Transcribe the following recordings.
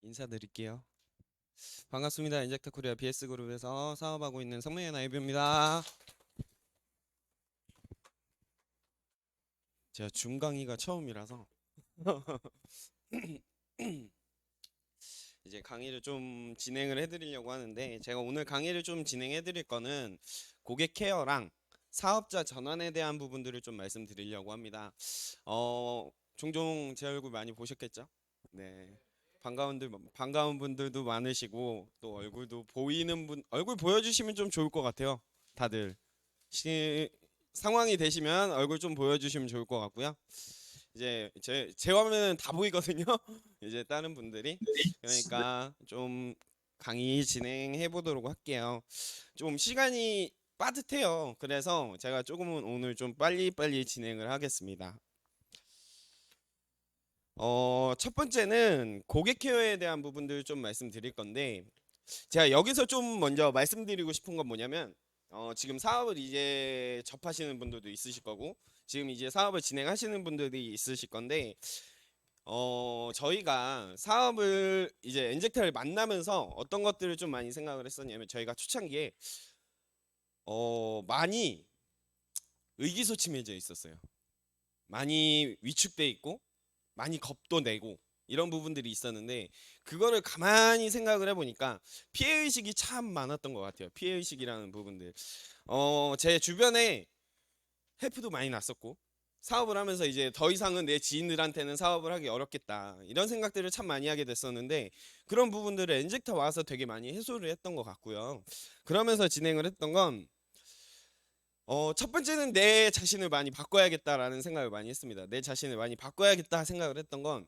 인사드릴게요. 반갑습니다. 인젝터 코리아 BS그룹에서 사업하고 있는 성명의 나이브입니다. 제가 줌 강의가 처음이라서 이제 강의를 좀 진행을 해드리려고 하는데, 제가 오늘 강의를 좀 진행해드릴 거는 고객 케어랑 사업자 전환에 대한 부분들을 좀 말씀드리려고 합니다. 종종 제 얼굴 많이 보셨겠죠? 네. 반가운 분들도 많으시고, 또 얼굴도 보이는 분, 얼굴 보여주시면 좀 좋을 것 같아요. 다들. 시, 상황이 되시면 얼굴 좀 보여주시면 좋을 것 같고요. 이제 제 화면은 다 보이거든요. 이제 다른 분들이. 그러니까 좀 강의 진행해 보도록 할게요. 좀 시간이 빠듯해요. 그래서 제가 조금은 오늘 좀 빨리빨리 진행을 하겠습니다. 첫 번째는 고객 케어에 대한 부분들 좀 말씀드릴 건데, 제가 여기서 좀 먼저 말씀드리고 싶은 건 뭐냐면, 지금 사업을 이제 접하시는 분들도 있으실 거고, 지금 이제 사업을 진행하시는 분들이 있으실 건데, 저희가 사업을 이제 엔젝터를 만나면서 어떤 것들을 좀 많이 생각을 했었냐면, 저희가 초창기에 많이 의기소침해져 있었어요. 많이 위축돼 있고 많이 겁도 내고 이런 부분들이 있었는데, 그거를 가만히 생각을 해보니까 피해의식이 참 많았던 것 같아요. 피해의식이라는 부분들. 제 주변에 헬프도 많이 났었고, 사업을 하면서 이제 더 이상은 내 지인들한테는 사업을 하기 어렵겠다 이런 생각들을 참 많이 하게 됐었는데, 그런 부분들을 엔젝터 와서 되게 많이 해소를 했던 것 같고요. 그러면서 진행을 했던 건, 첫 번째는 내 자신을 많이 바꿔야겠다라는 생각을 많이 했습니다. 내 자신을 많이 바꿔야겠다 생각을 했던 건,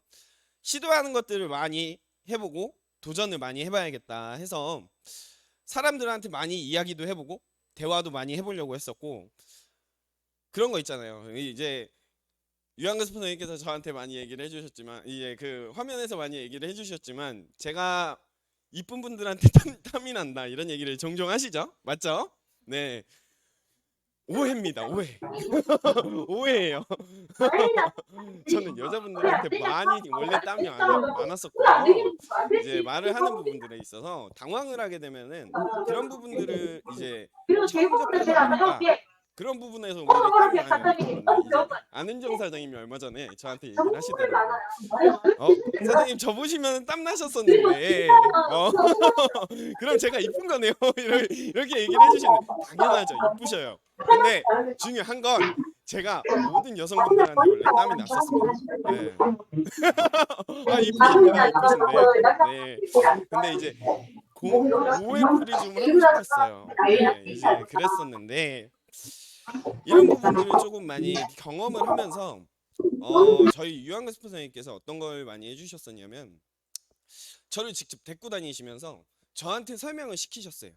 시도하는 것들을 많이 해보고 도전을 많이 해봐야겠다 해서 사람들한테 많이 이야기도 해보고 대화도 많이 해보려고 했었고, 그런 거 있잖아요. 이제 유한근 스포너님께서 저한테 많이 얘기를 해주셨지만, 이제 그 화면에서 많이 얘기를 해주셨지만, 제가 이쁜 분들한테 땀이 난다 이런 얘기를 종종 하시죠? 맞죠? 네. 오해입니다. 오해. 오해예요. 저는 여자분들한테 많이 원래 땀이 많았었고요. 이제 말을 하는 부분들에 있어서 당황을 하게 되면은, 그런 부분들을 이제 처음 접하다 보니까 그런 부분에서 오히려 땀이 많이 났던 건데, 이제 안은정 사장님이 얼마 전에 저한테 얘기를 하시더라고요. 사장님 저 보시면 땀 나셨었는데, 그럼 제가 이쁜 거네요. 이렇게 얘기를 해주시는데, 당연하죠. 이쁘셔요. 근데 중요한 건, 제가 모든 여성분들한테 원래 땀이 났었습니다. 네. 아, 이쁘십니다. 이쁘신데. 네. 근데 이제 오해풀이 좀 하고 싶었어요. 네. 이제 그랬었는데, 이런 부분들을 조금 많이 경험을 하면서, 저희 유한근 스폰서님께서 어떤 걸 많이 해주셨었냐면, 저를 직접 데리고 다니시면서 저한테 설명을 시키셨어요.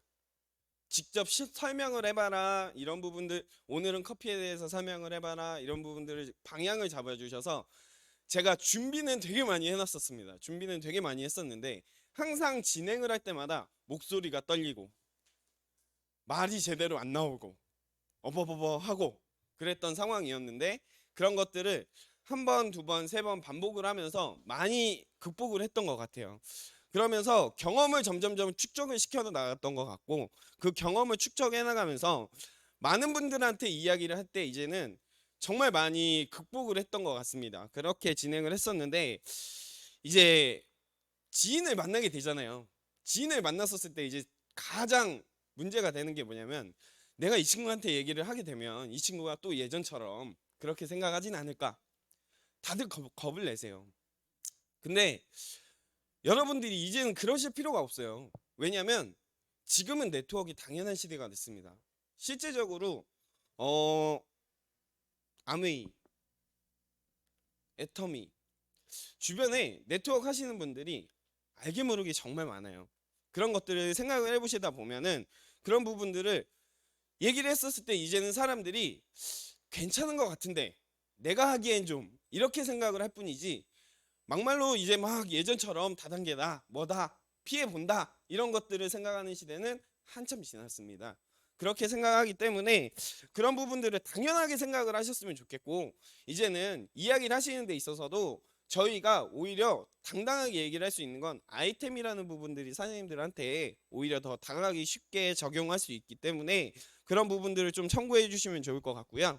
직접 설명을 해봐라, 이런 부분들, 오늘은 커피에 대해서 설명을 해봐라, 이런 부분들을 방향을 잡아주셔서, 제가 준비는 되게 많이 해놨었습니다. 준비는 되게 많이 했었는데, 항상 진행을 할 때마다 목소리가 떨리고 말이 제대로 안 나오고 어버버버 하고 그랬던 상황이었는데, 그런 것들을 한 번, 두 번, 세 번 반복을 하면서 많이 극복을 했던 것 같아요. 그러면서 경험을 점점점 축적을 시켜 나갔던 것 같고, 그 경험을 축적해 나가면서 많은 분들한테 이야기를 할 때 이제는 정말 많이 극복을 했던 것 같습니다. 그렇게 진행을 했었는데, 이제 지인을 만나게 되잖아요. 지인을 만났었을 때 이제 가장 문제가 되는 게 뭐냐면, 내가 이 친구한테 얘기를 하게 되면 이 친구가 또 예전처럼 그렇게 생각하진 않을까. 다들 겁을 내세요. 근데 여러분들이 이제는 그러실 필요가 없어요. 왜냐하면 지금은 네트워크가 당연한 시대가 됐습니다. 실제적으로 어 아메이, 애터미 주변에 네트워크 하시는 분들이 알게 모르게 정말 많아요. 그런 것들을 생각을 해보시다 보면은, 그런 부분들을 얘기를 했었을 때 이제는 사람들이 괜찮은 것 같은데 내가 하기엔 좀 이렇게 생각을 할 뿐이지, 막말로 이제 막 예전처럼 다단계다 뭐다 피해 본다 이런 것들을 생각하는 시대는 한참 지났습니다. 그렇게 생각하기 때문에 그런 부분들을 당연하게 생각을 하셨으면 좋겠고, 이제는 이야기를 하시는 데 있어서도 저희가 오히려 당당하게 얘기를 할 수 있는 건 아이템이라는 부분들이 사장님들한테 오히려 더 다가가기 쉽게 적용할 수 있기 때문에 그런 부분들을 좀 참고해 주시면 좋을 것 같고요.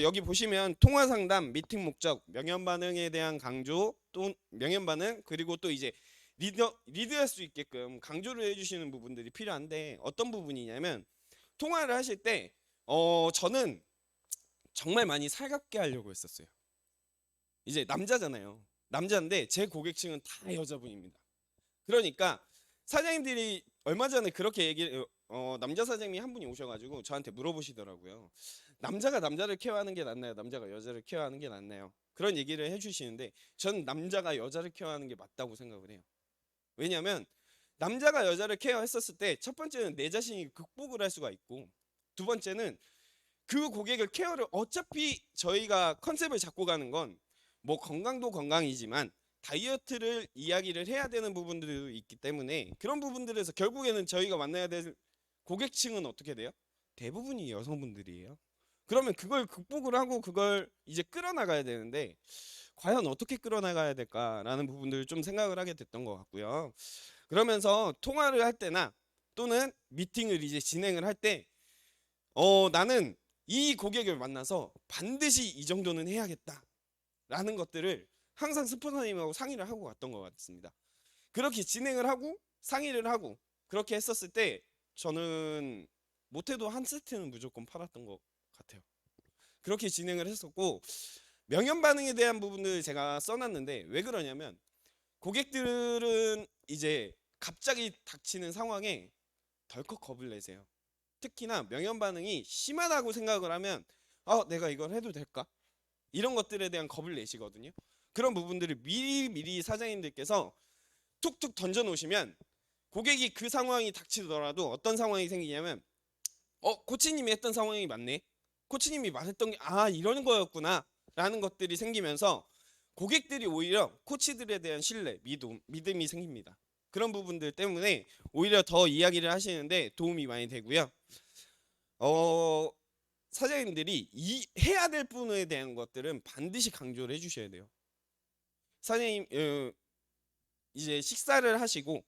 여기 보시면 통화 상담, 미팅 목적, 명현 반응에 대한 강조, 또 명현 반응, 그리고 또 이제 리드할 수 있게끔 강조를 해주시는 부분들이 필요한데 어떤 부분이냐면 통화를 하실 때 저는 정말 많이 살갑게 하려고 했었어요. 이제 남자잖아요. 남자인데 제 고객층은 다 여자분입니다. 그러니까 사장님들이 얼마 전에 그렇게 남자 사장님이 한 분이 오셔가지고 저한테 물어보시더라고요. 남자가 남자를 케어하는 게 낫나요? 남자가 여자를 케어하는 게 낫나요? 그런 얘기를 해주시는데 저는 남자가 여자를 케어하는 게 맞다고 생각을 해요. 왜냐하면 남자가 여자를 케어했었을 때 첫 번째는 내 자신이 극복을 할 수가 있고, 두 번째는 그 고객을 케어를 어차피 저희가 컨셉을 잡고 가는 건 뭐 건강도 건강이지만 다이어트를 이야기를 해야 되는 부분들도 있기 때문에 그런 부분들에서 결국에는 저희가 만나야 될 고객층은 어떻게 돼요? 대부분이 여성분들이에요. 그러면 그걸 극복을 하고 그걸 이제 끌어나가야 되는데 과연 어떻게 끌어나가야 될까라는 부분들을 좀 생각을 하게 됐던 것 같고요. 그러면서 통화를 할 때나 또는 미팅을 이제 진행을 할 때 나는 이 고객을 만나서 반드시 이 정도는 해야겠다라는 것들을 항상 스폰서님하고 상의를 하고 왔던 것 같습니다. 그렇게 진행을 하고 상의를 하고 그렇게 했었을 때 저는 못해도 한 세트는 무조건 팔았던 것 같아요. 그렇게 진행을 했었고 명현 반응에 대한 부분을 제가 써놨는데 왜 그러냐면 고객들은 이제 갑자기 닥치는 상황에 덜컥 겁을 내세요. 특히나 명현 반응이 심하다고 생각을 하면 내가 이걸 해도 될까? 이런 것들에 대한 겁을 내시거든요. 그런 부분들을 미리 사장님들께서 툭툭 던져 놓으시면 고객이 그 상황이 닥치더라도 어떤 상황이 생기냐면 코치님이 했던 상황이 맞네. 코치님이 말했던 게 이런 거였구나 라는 것들이 생기면서 고객들이 오히려 코치들에 대한 신뢰, 믿음이 생깁니다. 그런 부분들 때문에 오히려 더 이야기를 하시는데 도움이 많이 되고요. 사장님들이 해야 될 부분에 대한 것들은 반드시 강조를 해주셔야 돼요. 사장님 이제 식사를 하시고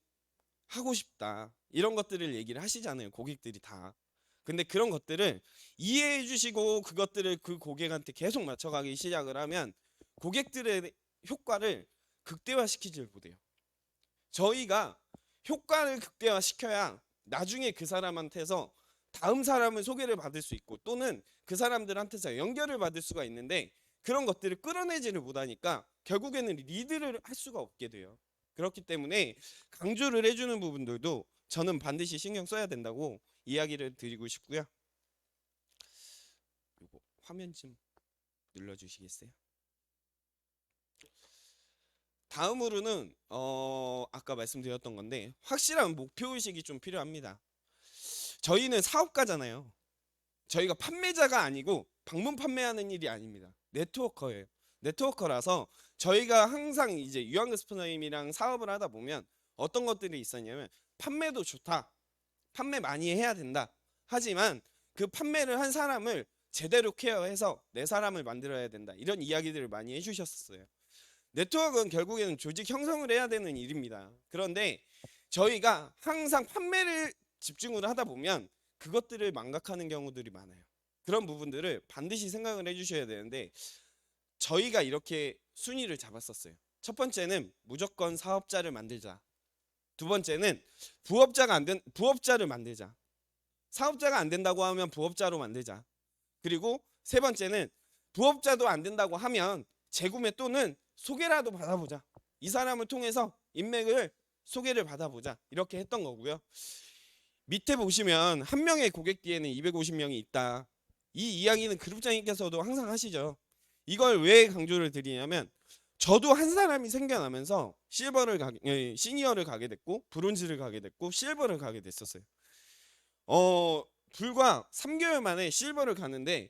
하고 싶다 이런 것들을 얘기를 하시잖아요. 고객들이 다. 근데 그런 것들을 이해해 주시고 그것들을 그 고객한테 계속 맞춰가기 시작을 하면 고객들의 효과를 극대화시키질 못해요. 저희가 효과를 극대화시켜야 나중에 그 사람한테서 다음 사람을 소개를 받을 수 있고 또는 그 사람들한테서 연결을 받을 수가 있는데 그런 것들을 끌어내지를 못하니까 결국에는 리드를 할 수가 없게 돼요. 그렇기 때문에 강조를 해주는 부분들도 저는 반드시 신경 써야 된다고 이야기를 드리고 싶고요. 요거 화면 좀 눌러주시겠어요? 다음으로는 아까 말씀드렸던 건데 확실한 목표의식이 좀 필요합니다. 저희는 사업가잖아요. 저희가 판매자가 아니고 방문 판매하는 일이 아닙니다. 네트워커예요. 네트워커라서 저희가 항상 이제 유한근 스포너님이랑 사업을 하다 보면 어떤 것들이 있었냐면 판매도 좋다. 판매 많이 해야 된다. 하지만 그 판매를 한 사람을 제대로 케어해서 내 사람을 만들어야 된다. 이런 이야기들을 많이 해주셨었어요. 네트워크는 결국에는 조직 형성을 해야 되는 일입니다. 그런데 저희가 항상 판매를 집중을 하다 보면 그것들을 망각하는 경우들이 많아요. 그런 부분들을 반드시 생각을 해주셔야 되는데 저희가 이렇게 순위를 잡았었어요. 첫 번째는 무조건 사업자를 만들자. 두 번째는 부업자를 만들자. 사업자가 안 된다고 하면 부업자로 만들자. 그리고 세 번째는 부업자도 안 된다고 하면 재구매 또는 소개라도 받아보자. 이 사람을 통해서 인맥을 소개를 받아보자. 이렇게 했던 거고요. 밑에 보시면 한 명의 고객 뒤에는 250명이 있다. 이 이야기는 그룹장님께서도 항상 하시죠. 이걸 왜 강조를 드리냐면 저도 한 사람이 생겨나면서 시니어를 가게 됐고 브론즈를 가게 됐고 실버를 가게 됐었어요. 불과 3개월 만에 실버를 가는데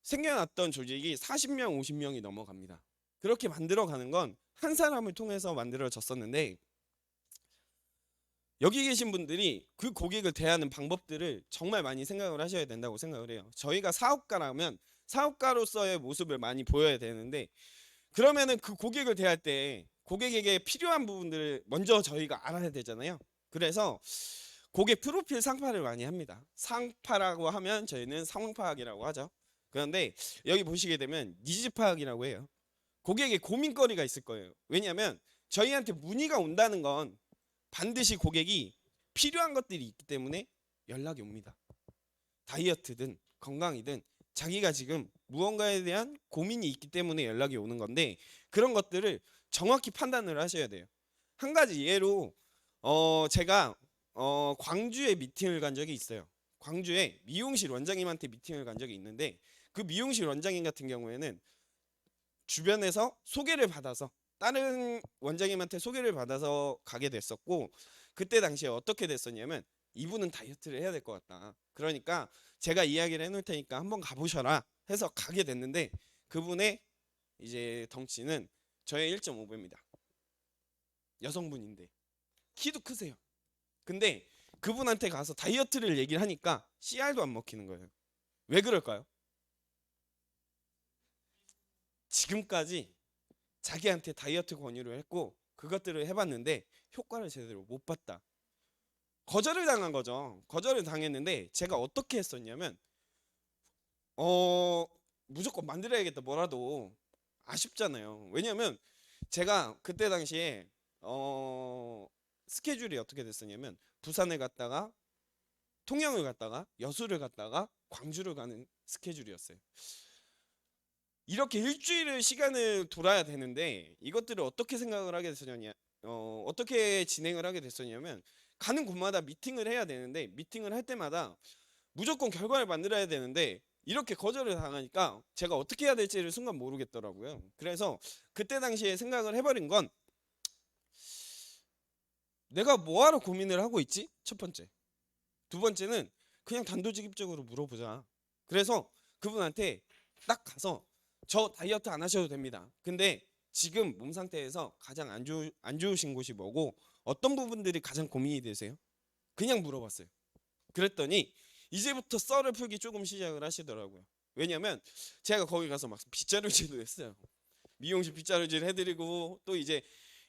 생겨났던 조직이 40명, 50명이 넘어갑니다. 그렇게 만들어가는 건 한 사람을 통해서 만들어졌었는데 여기 계신 분들이 그 고객을 대하는 방법들을 정말 많이 생각을 하셔야 된다고 생각을 해요. 저희가 사업가라면 사업가로서의 모습을 많이 보여야 되는데 그러면은 그 고객을 대할 때 고객에게 필요한 부분들을 먼저 저희가 알아야 되잖아요. 그래서 고객 프로필 상파를 많이 합니다. 상파라고 하면 저희는 상황 파악이라고 하죠. 그런데 여기 보시게 되면 니즈 파악이라고 해요. 고객의 고민거리가 있을 거예요. 왜냐하면 저희한테 문의가 온다는 건 반드시 고객이 필요한 것들이 있기 때문에 연락이 옵니다. 다이어트든 건강이든 자기가 지금 무언가에 대한 고민이 있기 때문에 연락이 오는 건데, 그런 것들을 정확히 판단을 하셔야 돼요. 한 가지 예로 제가 광주에 미팅을 간 적이 있어요. 광주에 미용실 원장님한테 미팅을 간 적이 있는데, 그 미용실 원장님 같은 경우에는 주변에서 소개를 받아서, 다른 원장님한테 소개를 받아서 가게 됐었고, 그때 당시에 어떻게 됐었냐면 이분은 다이어트를 해야 될 것 같다. 그러니까 제가 이야기를 해놓을 테니까 한번 가보셔라 해서 가게 됐는데, 그분의 이제 덩치는 저의 1.5배입니다. 여성분인데 키도 크세요. 근데 그분한테 가서 다이어트를 얘기를 하니까 CR도 안 먹히는 거예요. 왜 그럴까요? 지금까지 자기한테 다이어트 권유를 했고 그것들을 해봤는데 효과를 제대로 못 봤다. 거절을 당한 거죠. 거절을 당했는데 제가 어떻게 했었냐면 무조건 만들어야겠다. 뭐라도 아쉽잖아요. 왜냐면 제가 그때 당시에 스케줄이 어떻게 됐었냐면 부산을 갔다가 통영을 갔다가 여수를 갔다가 광주를 가는 스케줄이었어요. 이렇게 일주일을 시간을 돌아야 되는데 이것들을 어떻게 생각을 하게 됐었냐, 어떻게 진행을 하게 됐었냐면 가는 곳마다 미팅을 해야 되는데 미팅을 할 때마다 무조건 결과를 만들어야 되는데 이렇게 거절을 당하니까 제가 어떻게 해야 될지를 순간 모르겠더라고요. 그래서 그때 당시에 생각을 해버린 건, 내가 뭐하러 고민을 하고 있지? 첫 번째. 두 번째는 그냥 단도직입적으로 물어보자. 그래서 그분한테 딱 가서 저 다이어트 안 하셔도 됩니다. 근데 지금 몸 상태에서 가장 안 좋으신 곳이 뭐고 어떤 부분들이 가장 고민이 되세요? 그냥 물어봤어요. 그랬더니 이제부터 썰을 풀기 조금 시작을 하시더라고요. 왜냐면 제가 거기 가서 막 빗자루질도 했어요. 미용실 빗자루질 해드리고 또 이제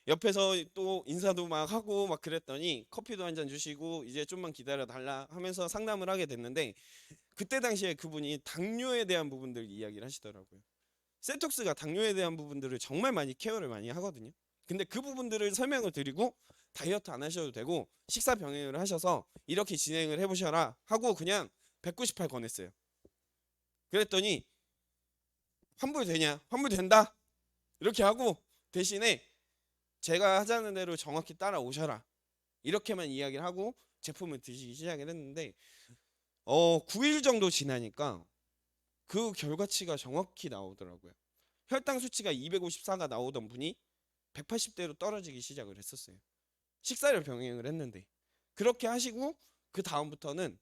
옆에서 또 인사도 막 하고 막 그랬더니 커피도 한 잔 주시고 이제 좀만 기다려 달라 하면서 상담을 하게 됐는데, 그때 당시에 그분이 당뇨에 대한 부분들 이야기를 하시더라고요. 세톡스가 당뇨에 대한 부분들을 정말 많이 케어를 많이 하거든요. 근데 그 부분들을 설명을 드리고 다이어트 안 하셔도 되고 식사 병행을 하셔서 이렇게 진행을 해보셔라 하고 그냥 198 권했어요. 그랬더니 환불되냐? 환불된다. 이렇게 하고 대신에 제가 하자는 대로 정확히 따라오셔라. 이렇게만 이야기를 하고 제품을 드시기 시작을 했는데 9일 정도 지나니까 그 결과치가 정확히 나오더라고요. 혈당 수치가 254가 나오던 분이 180대로 떨어지기 시작을 했었어요. 식사를 병행을 했는데. 그렇게 하시고 그 다음부터는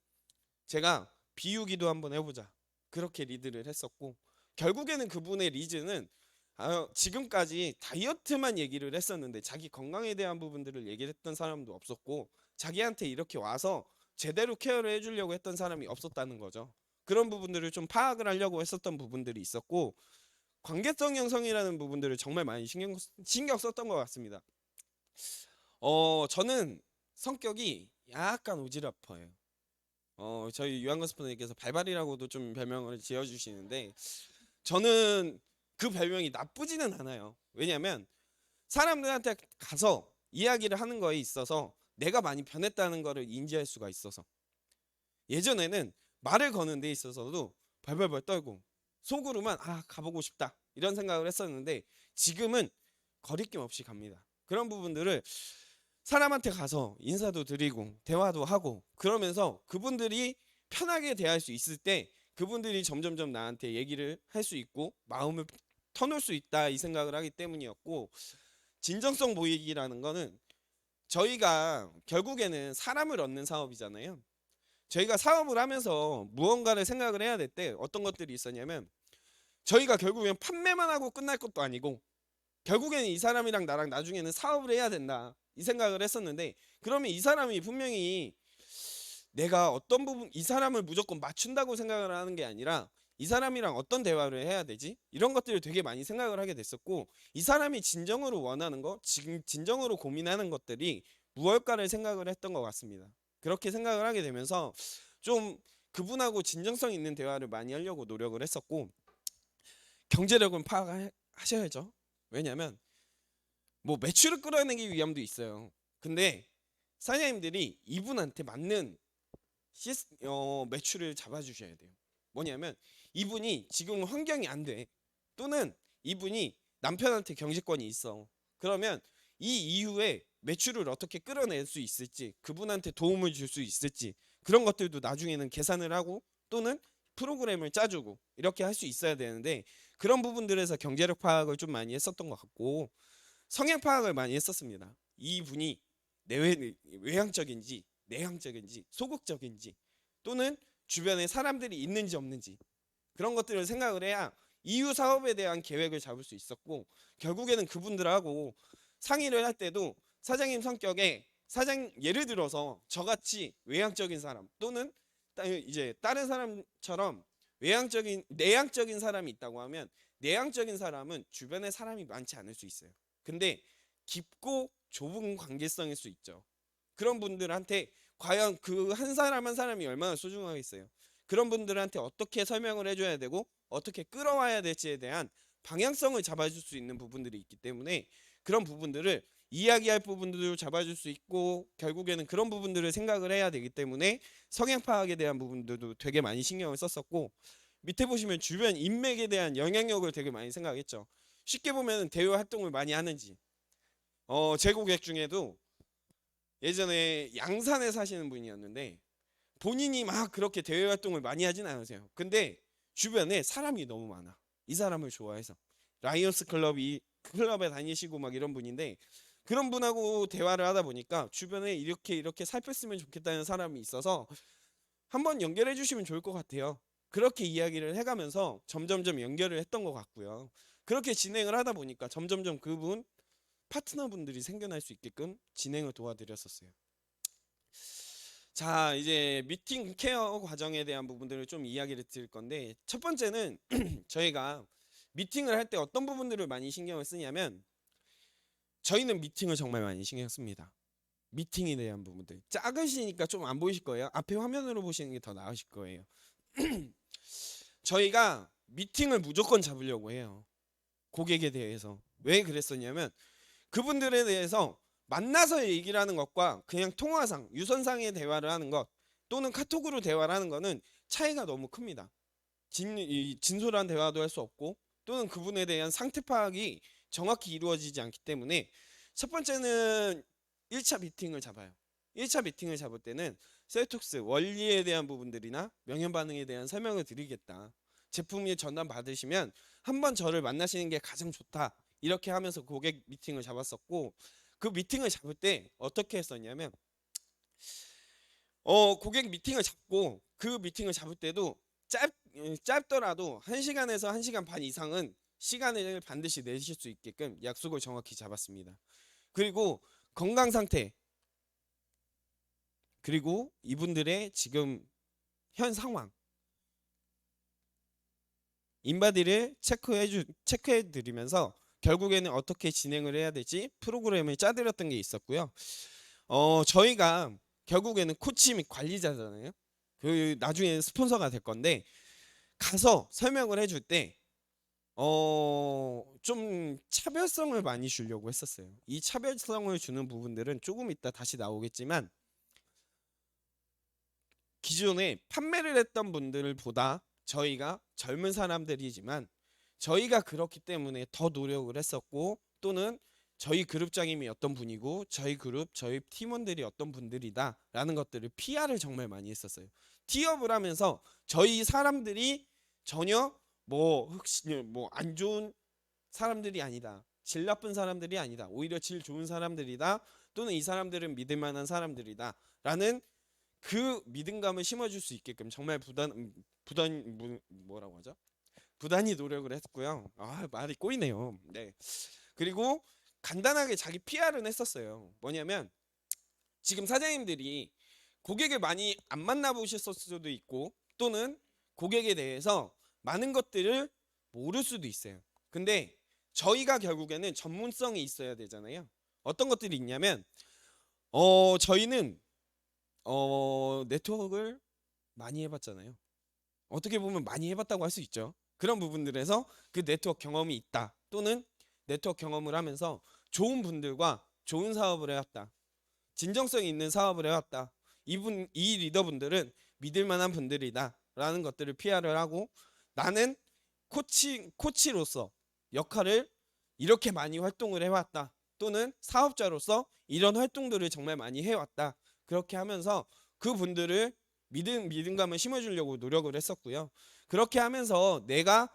제가 비우기도 한번 해보자. 그렇게 리드를 했었고, 결국에는 그분의 리즈는 지금까지 다이어트만 얘기를 했었는데 자기 건강에 대한 부분들을 얘기를 했던 사람도 없었고 자기한테 이렇게 와서 제대로 케어를 해주려고 했던 사람이 없었다는 거죠. 그런 부분들을 좀 파악을 하려고 했었던 부분들이 있었고, 관계성 형성이라는 부분들을 정말 많이 신경 썼던 것 같습니다. 저는 성격이 약간 오지랖퍼예요. 저희 유한거스프님께서 발발이라고도 좀 별명을 지어주시는데 저는 그 별명이 나쁘지는 않아요. 왜냐면 사람들한테 가서 이야기를 하는 거에 있어서 내가 많이 변했다는 거를 인지할 수가 있어서, 예전에는 말을 거는 데 있어서도 발발발 떨고 속으로만 가보고 싶다 이런 생각을 했었는데 지금은 거리낌 없이 갑니다. 그런 부분들을 사람한테 가서 인사도 드리고 대화도 하고 그러면서 그분들이 편하게 대할 수 있을 때 그분들이 점점점 나한테 얘기를 할 수 있고 마음을 터놓을 수 있다 이 생각을 하기 때문이었고, 진정성 모의기라는 거는 저희가 결국에는 사람을 얻는 사업이잖아요. 저희가 사업을 하면서 무언가를 생각을 해야 될 때 어떤 것들이 있었냐면, 저희가 결국엔 판매만 하고 끝날 것도 아니고 결국에는 이 사람이랑 나랑 나중에는 사업을 해야 된다 이 생각을 했었는데, 그러면 이 사람이 분명히 내가 어떤 부분 이 사람을 무조건 맞춘다고 생각을 하는 게 아니라 이 사람이랑 어떤 대화를 해야 되지? 이런 것들을 되게 많이 생각을 하게 됐었고, 이 사람이 진정으로 원하는 거, 지금 진정으로 고민하는 것들이 무엇일까를 생각을 했던 것 같습니다. 그렇게 생각을 하게 되면서 좀 그분하고 진정성 있는 대화를 많이 하려고 노력을 했었고, 경제력은 파악하셔야죠. 왜냐면 뭐 매출을 끌어내기 위함도 있어요. 근데 사장님들이 이분한테 맞는 매출을 잡아주셔야 돼요. 뭐냐면 이분이 지금 환경이 안 돼. 또는 이분이 남편한테 경제권이 있어. 그러면 이 이후에 매출을 어떻게 끌어낼 수 있을지, 그분한테 도움을 줄 수 있을지, 그런 것들도 나중에는 계산을 하고 또는 프로그램을 짜주고 이렇게 할 수 있어야 되는데, 그런 부분들에서 경제력 파악을 좀 많이 했었던 것 같고, 성향 파악을 많이 했었습니다. 이분이 외향적인지 내향적인지 소극적인지, 또는 주변에 사람들이 있는지 없는지, 그런 것들을 생각을 해야 이후 사업에 대한 계획을 잡을 수 있었고, 결국에는 그분들하고 상의를 할 때도 사장님 성격에 예를 들어서 저같이 외향적인 사람 또는 이제 다른 사람처럼 내향적인 사람이 있다고 하면, 내향적인 사람은 주변에 사람이 많지 않을 수 있어요. 근데 깊고 좁은 관계성일 수 있죠. 그런 분들한테 과연 그 한 사람 한 사람이 얼마나 소중하겠어요. 그런 분들한테 어떻게 설명을 해줘야 되고 어떻게 끌어와야 될지에 대한 방향성을 잡아줄 수 있는 부분들이 있기 때문에, 그런 부분들을 이야기할 부분들을 잡아줄 수 있고, 결국에는 그런 부분들을 생각을 해야 되기 때문에 성향 파악에 대한 부분들도 되게 많이 신경을 썼었고, 밑에 보시면 주변 인맥에 대한 영향력을 되게 많이 생각했죠. 쉽게 보면 대외 활동을 많이 하는지, 제 고객 중에도 예전에 양산에 사시는 분이었는데 본인이 막 그렇게 대외 활동을 많이 하진 않으세요. 근데 주변에 사람이 너무 많아. 이 사람을 좋아해서 라이언스 클럽에 다니시고 막 이런 분인데, 그런 분하고 대화를 하다 보니까 주변에 이렇게 살폈으면 좋겠다는 사람이 있어서 한번 연결해 주시면 좋을 것 같아요. 그렇게 이야기를 해가면서 점점점 연결을 했던 것 같고요. 그렇게 진행을 하다 보니까 점점점 그분 파트너분들이 생겨날 수 있게끔 진행을 도와드렸었어요. 자, 이제 미팅 케어 과정에 대한 부분들을 좀 이야기를 드릴 건데, 첫 번째는 저희가 미팅을 할 때 어떤 부분들을 많이 신경을 쓰냐면, 저희는 미팅을 정말 많이 신경 씁니다. 미팅에 대한 부분들. 작으시니까 좀 안 보이실 거예요. 앞에 화면으로 보시는 게 더 나으실 거예요. 저희가 미팅을 무조건 잡으려고 해요. 고객에 대해서. 왜 그랬었냐면, 그분들에 대해서 만나서 얘기를 하는 것과 그냥 통화상, 유선상의 대화를 하는 것 또는 카톡으로 대화를 하는 것은 차이가 너무 큽니다. 진솔한 대화도 할 수 없고, 또는 그분에 대한 상태 파악이 정확히 이루어지지 않기 때문에, 첫 번째는 1차 미팅을 잡아요. 1차 미팅을 잡을 때는 셀톡스 원리에 대한 부분들이나 명현 반응에 대한 설명을 드리겠다. 제품이 전담 받으시면 한번 저를 만나시는 게 가장 좋다. 이렇게 하면서 고객 미팅을 잡았었고, 그 미팅을 잡을 때 어떻게 했었냐면, 고객 미팅을 잡고 그 미팅을 잡을 때도 짧더라도 1시간에서 1시간 반 이상은 시간을 반드시 내실 수 있게끔 약속을 정확히 잡았습니다. 그리고 건강 상태, 그리고 이분들의 지금 현 상황, 인바디를 체크해 드리면서 결국에는 어떻게 진행을 해야 될지 프로그램을 짜드렸던 게 있었고요. 저희가 결국에는 코치 및 관리자잖아요. 그 나중에 스폰서가 될 건데, 가서 설명을 해줄 때 좀 차별성을 많이 주려고 했었어요. 이 차별성을 주는 부분들은 조금 이따 다시 나오겠지만, 기존에 판매를 했던 분들보다 저희가 젊은 사람들이지만 저희가 그렇기 때문에 더 노력을 했었고, 또는 저희 그룹장님이 어떤 분이고 저희 그룹 저희 팀원들이 어떤 분들이다 라는 것들을 PR을 정말 많이 했었어요. 티업을 하면서 저희 사람들이 전혀 뭐 안 좋은 사람들이 아니다, 질 나쁜 사람들이 아니다, 오히려 질 좋은 사람들이다, 또는 이 사람들은 믿을 만한 사람들이다 라는 그 믿음감을 심어줄 수 있게끔 정말 뭐라고 하죠? 부단히 노력을 했고요. 아, 말이 꼬이네요. 네. 그리고 간단하게 자기 PR은 했었어요. 뭐냐면, 지금 사장님들이 고객을 많이 안 만나보셨을 수도 있고, 또는 고객에 대해서 많은 것들을 모를 수도 있어요. 근데 저희가 결국에는 전문성이 있어야 되잖아요. 어떤 것들이 있냐면 저희는 네트워크를 많이 해봤잖아요. 어떻게 보면 많이 해봤다고 할 수 있죠. 그런 부분들에서 그 네트워크 경험이 있다, 또는 네트워크 경험을 하면서 좋은 분들과 좋은 사업을 해왔다, 진정성이 있는 사업을 해왔다, 이 리더분들은 믿을 만한 분들이다 라는 것들을 PR을 하고, 나는 코치로서 역할을 이렇게 많이 활동을 해왔다, 또는 사업자로서 이런 활동들을 정말 많이 해왔다, 그렇게 하면서 그분들을 믿음감을 심어주려고 노력을 했었고요. 그렇게 하면서 내가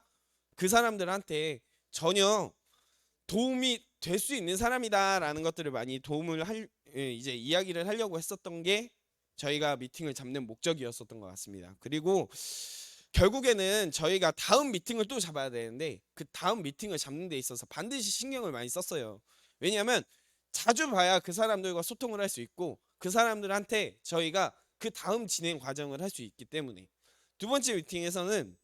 그 사람들한테 전혀 도움이 될 수 있는 사람이다라는 것들을 많이 이제 이야기를 하려고 했었던 게 저희가 미팅을 잡는 목적이었었던 것 같습니다. 그리고 결국에는 저희가 다음 미팅을 또 잡아야 되는데, 그 다음 미팅을 잡는 데 있어서 반드시 신경을 많이 썼어요. 왜냐하면 자주 봐야 그 사람들과 소통을 할 수 있고, 그 사람들한테 저희가 그 다음 진행 과정을 할 수 있기 때문에. 두 번째 미팅에서는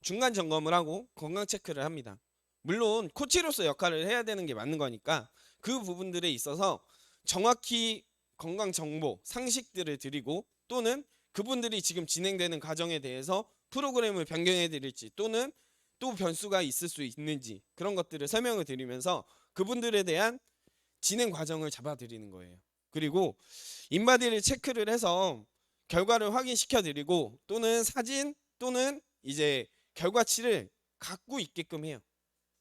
중간 점검을 하고 건강 체크를 합니다. 물론 코치로서 역할을 해야 되는 게 맞는 거니까 그 부분들에 있어서 정확히 건강 정보, 상식들을 드리고, 또는 그분들이 지금 진행되는 과정에 대해서 프로그램을 변경해 드릴지, 또는 또 변수가 있을 수 있는지, 그런 것들을 설명을 드리면서 그분들에 대한 진행 과정을 잡아 드리는 거예요. 그리고 인바디를 체크를 해서 결과를 확인시켜 드리고, 또는 사진, 또는 이제 결과치를 갖고 있게끔 해요.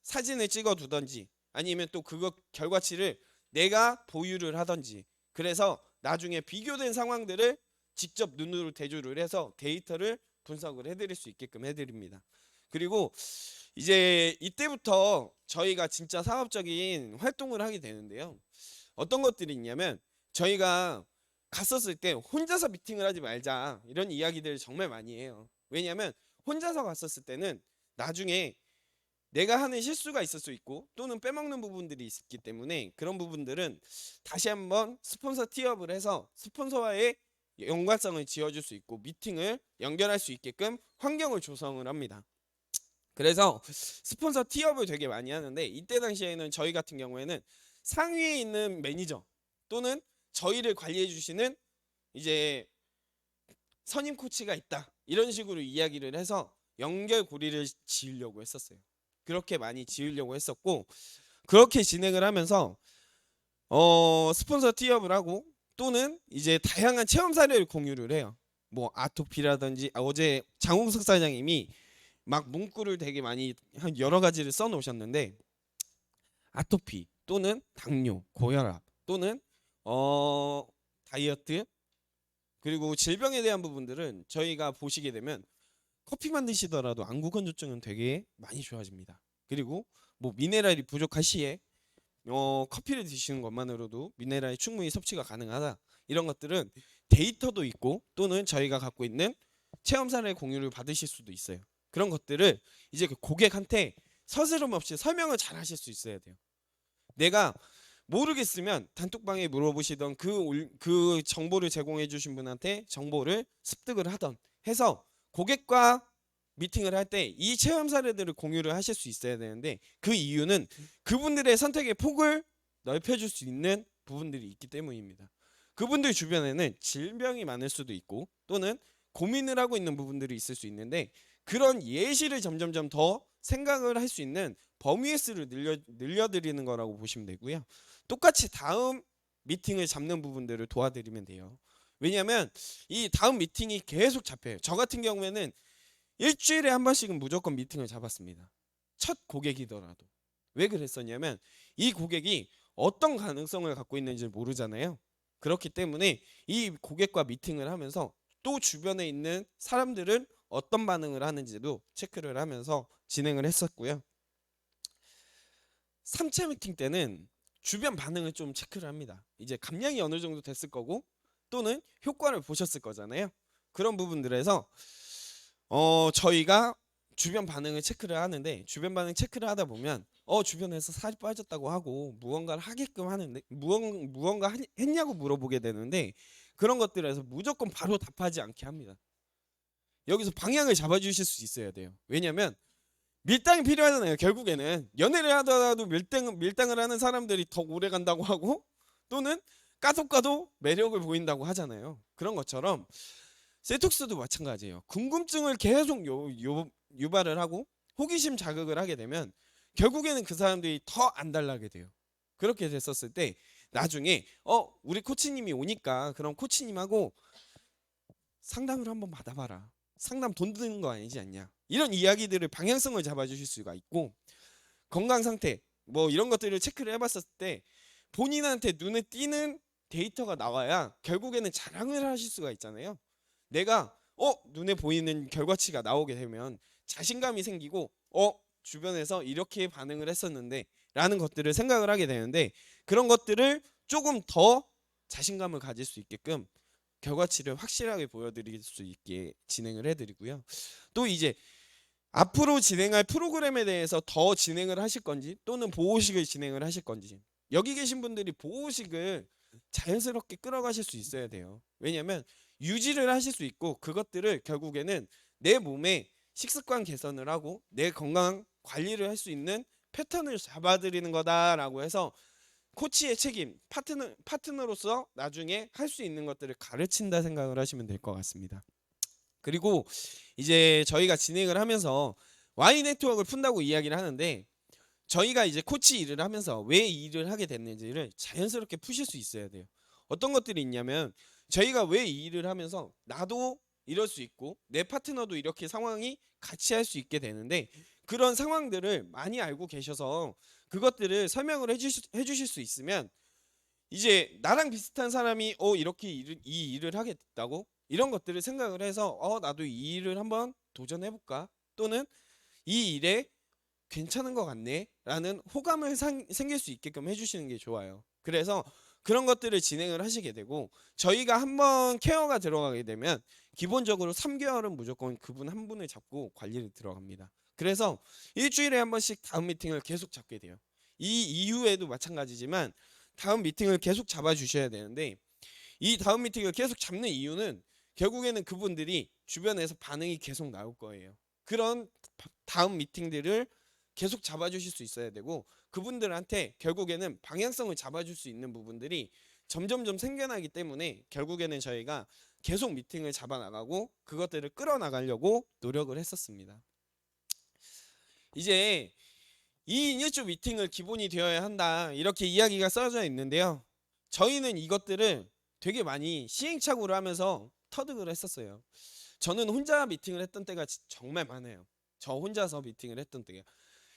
사진을 찍어 두던지, 아니면 또 그거 결과치를 내가 보유를 하던지, 그래서 나중에 비교된 상황들을 직접 눈으로 대조를 해서 데이터를 분석을 해드릴 수 있게끔 해드립니다. 그리고 이제 이때부터 저희가 진짜 사업적인 활동을 하게 되는데요. 어떤 것들이 있냐면, 저희가 갔었을 때 혼자서 미팅을 하지 말자 이런 이야기들을 정말 많이 해요. 왜냐하면 혼자서 갔었을 때는 나중에 내가 하는 실수가 있을 수 있고, 또는 빼먹는 부분들이 있기 때문에, 그런 부분들은 다시 한번 스폰서 티업을 해서 스폰서와의 연관성을 지어줄 수 있고 미팅을 연결할 수 있게끔 환경을 조성을 합니다. 그래서 스폰서 티업을 되게 많이 하는데, 이때 당시에는 저희 같은 경우에는 상위에 있는 매니저, 또는 저희를 관리해 주시는 이제 선임 코치가 있다, 이런 식으로 이야기를 해서 연결고리를 지으려고 했었어요. 그렇게 많이 지으려고 했었고, 그렇게 진행을 하면서 스폰서 티업을 하고, 또는 이제 다양한 체험 사례를 공유를 해요. 뭐 아토피라든지, 어제 장홍석 사장님이 막 문구를 되게 많이 한 여러 가지를 써 놓으셨는데, 아토피, 또는 당뇨, 고혈압, 또는 다이어트, 그리고 질병에 대한 부분들은 저희가 보시게 되면 커피만 드시더라도 안구 건조증은 되게 많이 좋아집니다. 그리고 뭐 미네랄이 부족할 시에 커피를 드시는 것만으로도 미네랄이 충분히 섭취가 가능하다, 이런 것들은 데이터도 있고, 또는 저희가 갖고 있는 체험 사례 공유를 받으실 수도 있어요. 그런 것들을 이제 그 고객한테 서스럼 없이 설명을 잘 하실 수 있어야 돼요. 내가 모르겠으면 단톡방에 물어보시던 그 정보를 제공해 주신 분한테 정보를 습득을 하던 해서, 고객과 미팅을 할 때 이 체험 사례들을 공유를 하실 수 있어야 되는데, 그 이유는 그분들의 선택의 폭을 넓혀줄 수 있는 부분들이 있기 때문입니다. 그분들 주변에는 질병이 많을 수도 있고, 또는 고민을 하고 있는 부분들이 있을 수 있는데, 그런 예시를 점점점 더 생각을 할 수 있는 범위의 수를 늘려드리는 거라고 보시면 되고요. 똑같이 다음 미팅을 잡는 부분들을 도와드리면 돼요. 왜냐하면 이 다음 미팅이 계속 잡혀요. 저 같은 경우에는 일주일에 한 번씩은 무조건 미팅을 잡았습니다. 첫 고객이더라도. 왜 그랬었냐면, 이 고객이 어떤 가능성을 갖고 있는지 모르잖아요. 그렇기 때문에 이 고객과 미팅을 하면서 또 주변에 있는 사람들은 어떤 반응을 하는지도 체크를 하면서 진행을 했었고요. 3차 미팅 때는 주변 반응을 좀 체크를 합니다. 이제 감량이 어느 정도 됐을 거고, 또는 효과를 보셨을 거잖아요. 그런 부분들에서 저희가 주변 반응을 체크를 하는데, 주변 반응 체크를 하다 보면 주변에서 살이 빠졌다고 하고 무언가를 하게끔 하는데, 무언가 했냐고 물어보게 되는데, 그런 것들에서 무조건 바로 답하지 않게 합니다. 여기서 방향을 잡아주실 수 있어야 돼요. 왜냐면 밀당이 필요하잖아요. 결국에는 연애를 하더라도 밀당을 하는 사람들이 더 오래 간다고 하고, 또는 까도 매력을 보인다고 하잖아요. 그런 것처럼 세톡스도 마찬가지예요. 궁금증을 계속 유발을 하고 호기심 자극을 하게 되면 결국에는 그 사람들이 더 안달나게 돼요. 그렇게 됐었을 때 나중에 우리 코치님이 오니까 그럼 코치님하고 상담을 한번 받아봐라. 상담 돈 드는 거 아니지 않냐. 이런 이야기들을 방향성을 잡아주실 수가 있고, 건강 상태 뭐 이런 것들을 체크를 해봤을 때 본인한테 눈에 띄는 데이터가 나와야 결국에는 자랑을 하실 수가 있잖아요. 내가 눈에 보이는 결과치가 나오게 되면 자신감이 생기고 주변에서 이렇게 반응을 했었는데 라는 것들을 생각을 하게 되는데, 그런 것들을 조금 더 자신감을 가질 수 있게끔 결과치를 확실하게 보여드릴 수 있게 진행을 해드리고요. 또 이제 앞으로 진행할 프로그램에 대해서 더 진행을 하실 건지 또는 보호식을 진행을 하실 건지, 여기 계신 분들이 보호식을 자연스럽게 끌어가실 수 있어야 돼요. 왜냐하면 유지를 하실 수 있고 그것들을 결국에는 내 몸의 식습관 개선을 하고 내 건강 관리를 할 수 있는 패턴을 잡아드리는 거다라고 해서 코치의 책임, 파트너로서 나중에 할 수 있는 것들을 가르친다 생각을 하시면 될 것 같습니다. 그리고 이제 저희가 진행을 하면서 Y 네트워크를 푼다고 이야기를 하는데, 저희가 이제 코치 일을 하면서 왜 이 일을 하게 됐는지를 자연스럽게 푸실 수 있어야 돼요. 어떤 것들이 있냐면, 저희가 왜 이 일을 하면서 나도 이럴 수 있고 내 파트너도 이렇게 상황이 같이 할 수 있게 되는데, 그런 상황들을 많이 알고 계셔서 그것들을 설명을 해주실 수 있으면 이제 나랑 비슷한 사람이 이렇게 이 일을 하게 됐다고 이런 것들을 생각을 해서 나도 이 일을 한번 도전해볼까, 또는 이 일에 괜찮은 것 같네 라는 호감을 생길 수 있게끔 해주시는 게 좋아요. 그래서 그런 것들을 진행을 하시게 되고, 저희가 한번 케어가 들어가게 되면 기본적으로 3개월은 무조건 그분 한 분을 잡고 관리를 들어갑니다. 그래서 일주일에 한 번씩 다음 미팅을 계속 잡게 돼요. 이 이후에도 마찬가지지만 다음 미팅을 계속 잡아 주셔야 되는데, 이 다음 미팅을 계속 잡는 이유는 결국에는 그분들이 주변에서 반응이 계속 나올 거예요. 그런 다음 미팅들을 계속 잡아주실 수 있어야 되고, 그분들한테 결국에는 방향성을 잡아줄 수 있는 부분들이 점점점 생겨나기 때문에 결국에는 저희가 계속 미팅을 잡아 나가고 그것들을 끌어나가려고 노력을 했었습니다. 이제 2인 1조 미팅을 기본이 되어야 한다 이렇게 이야기가 써져 있는데요. 저희는 이것들을 되게 많이 시행착오를 하면서 터득을 했었어요. 저는 혼자 미팅을 했던 때가 정말 많아요. 저 혼자서 미팅을 했던 때가.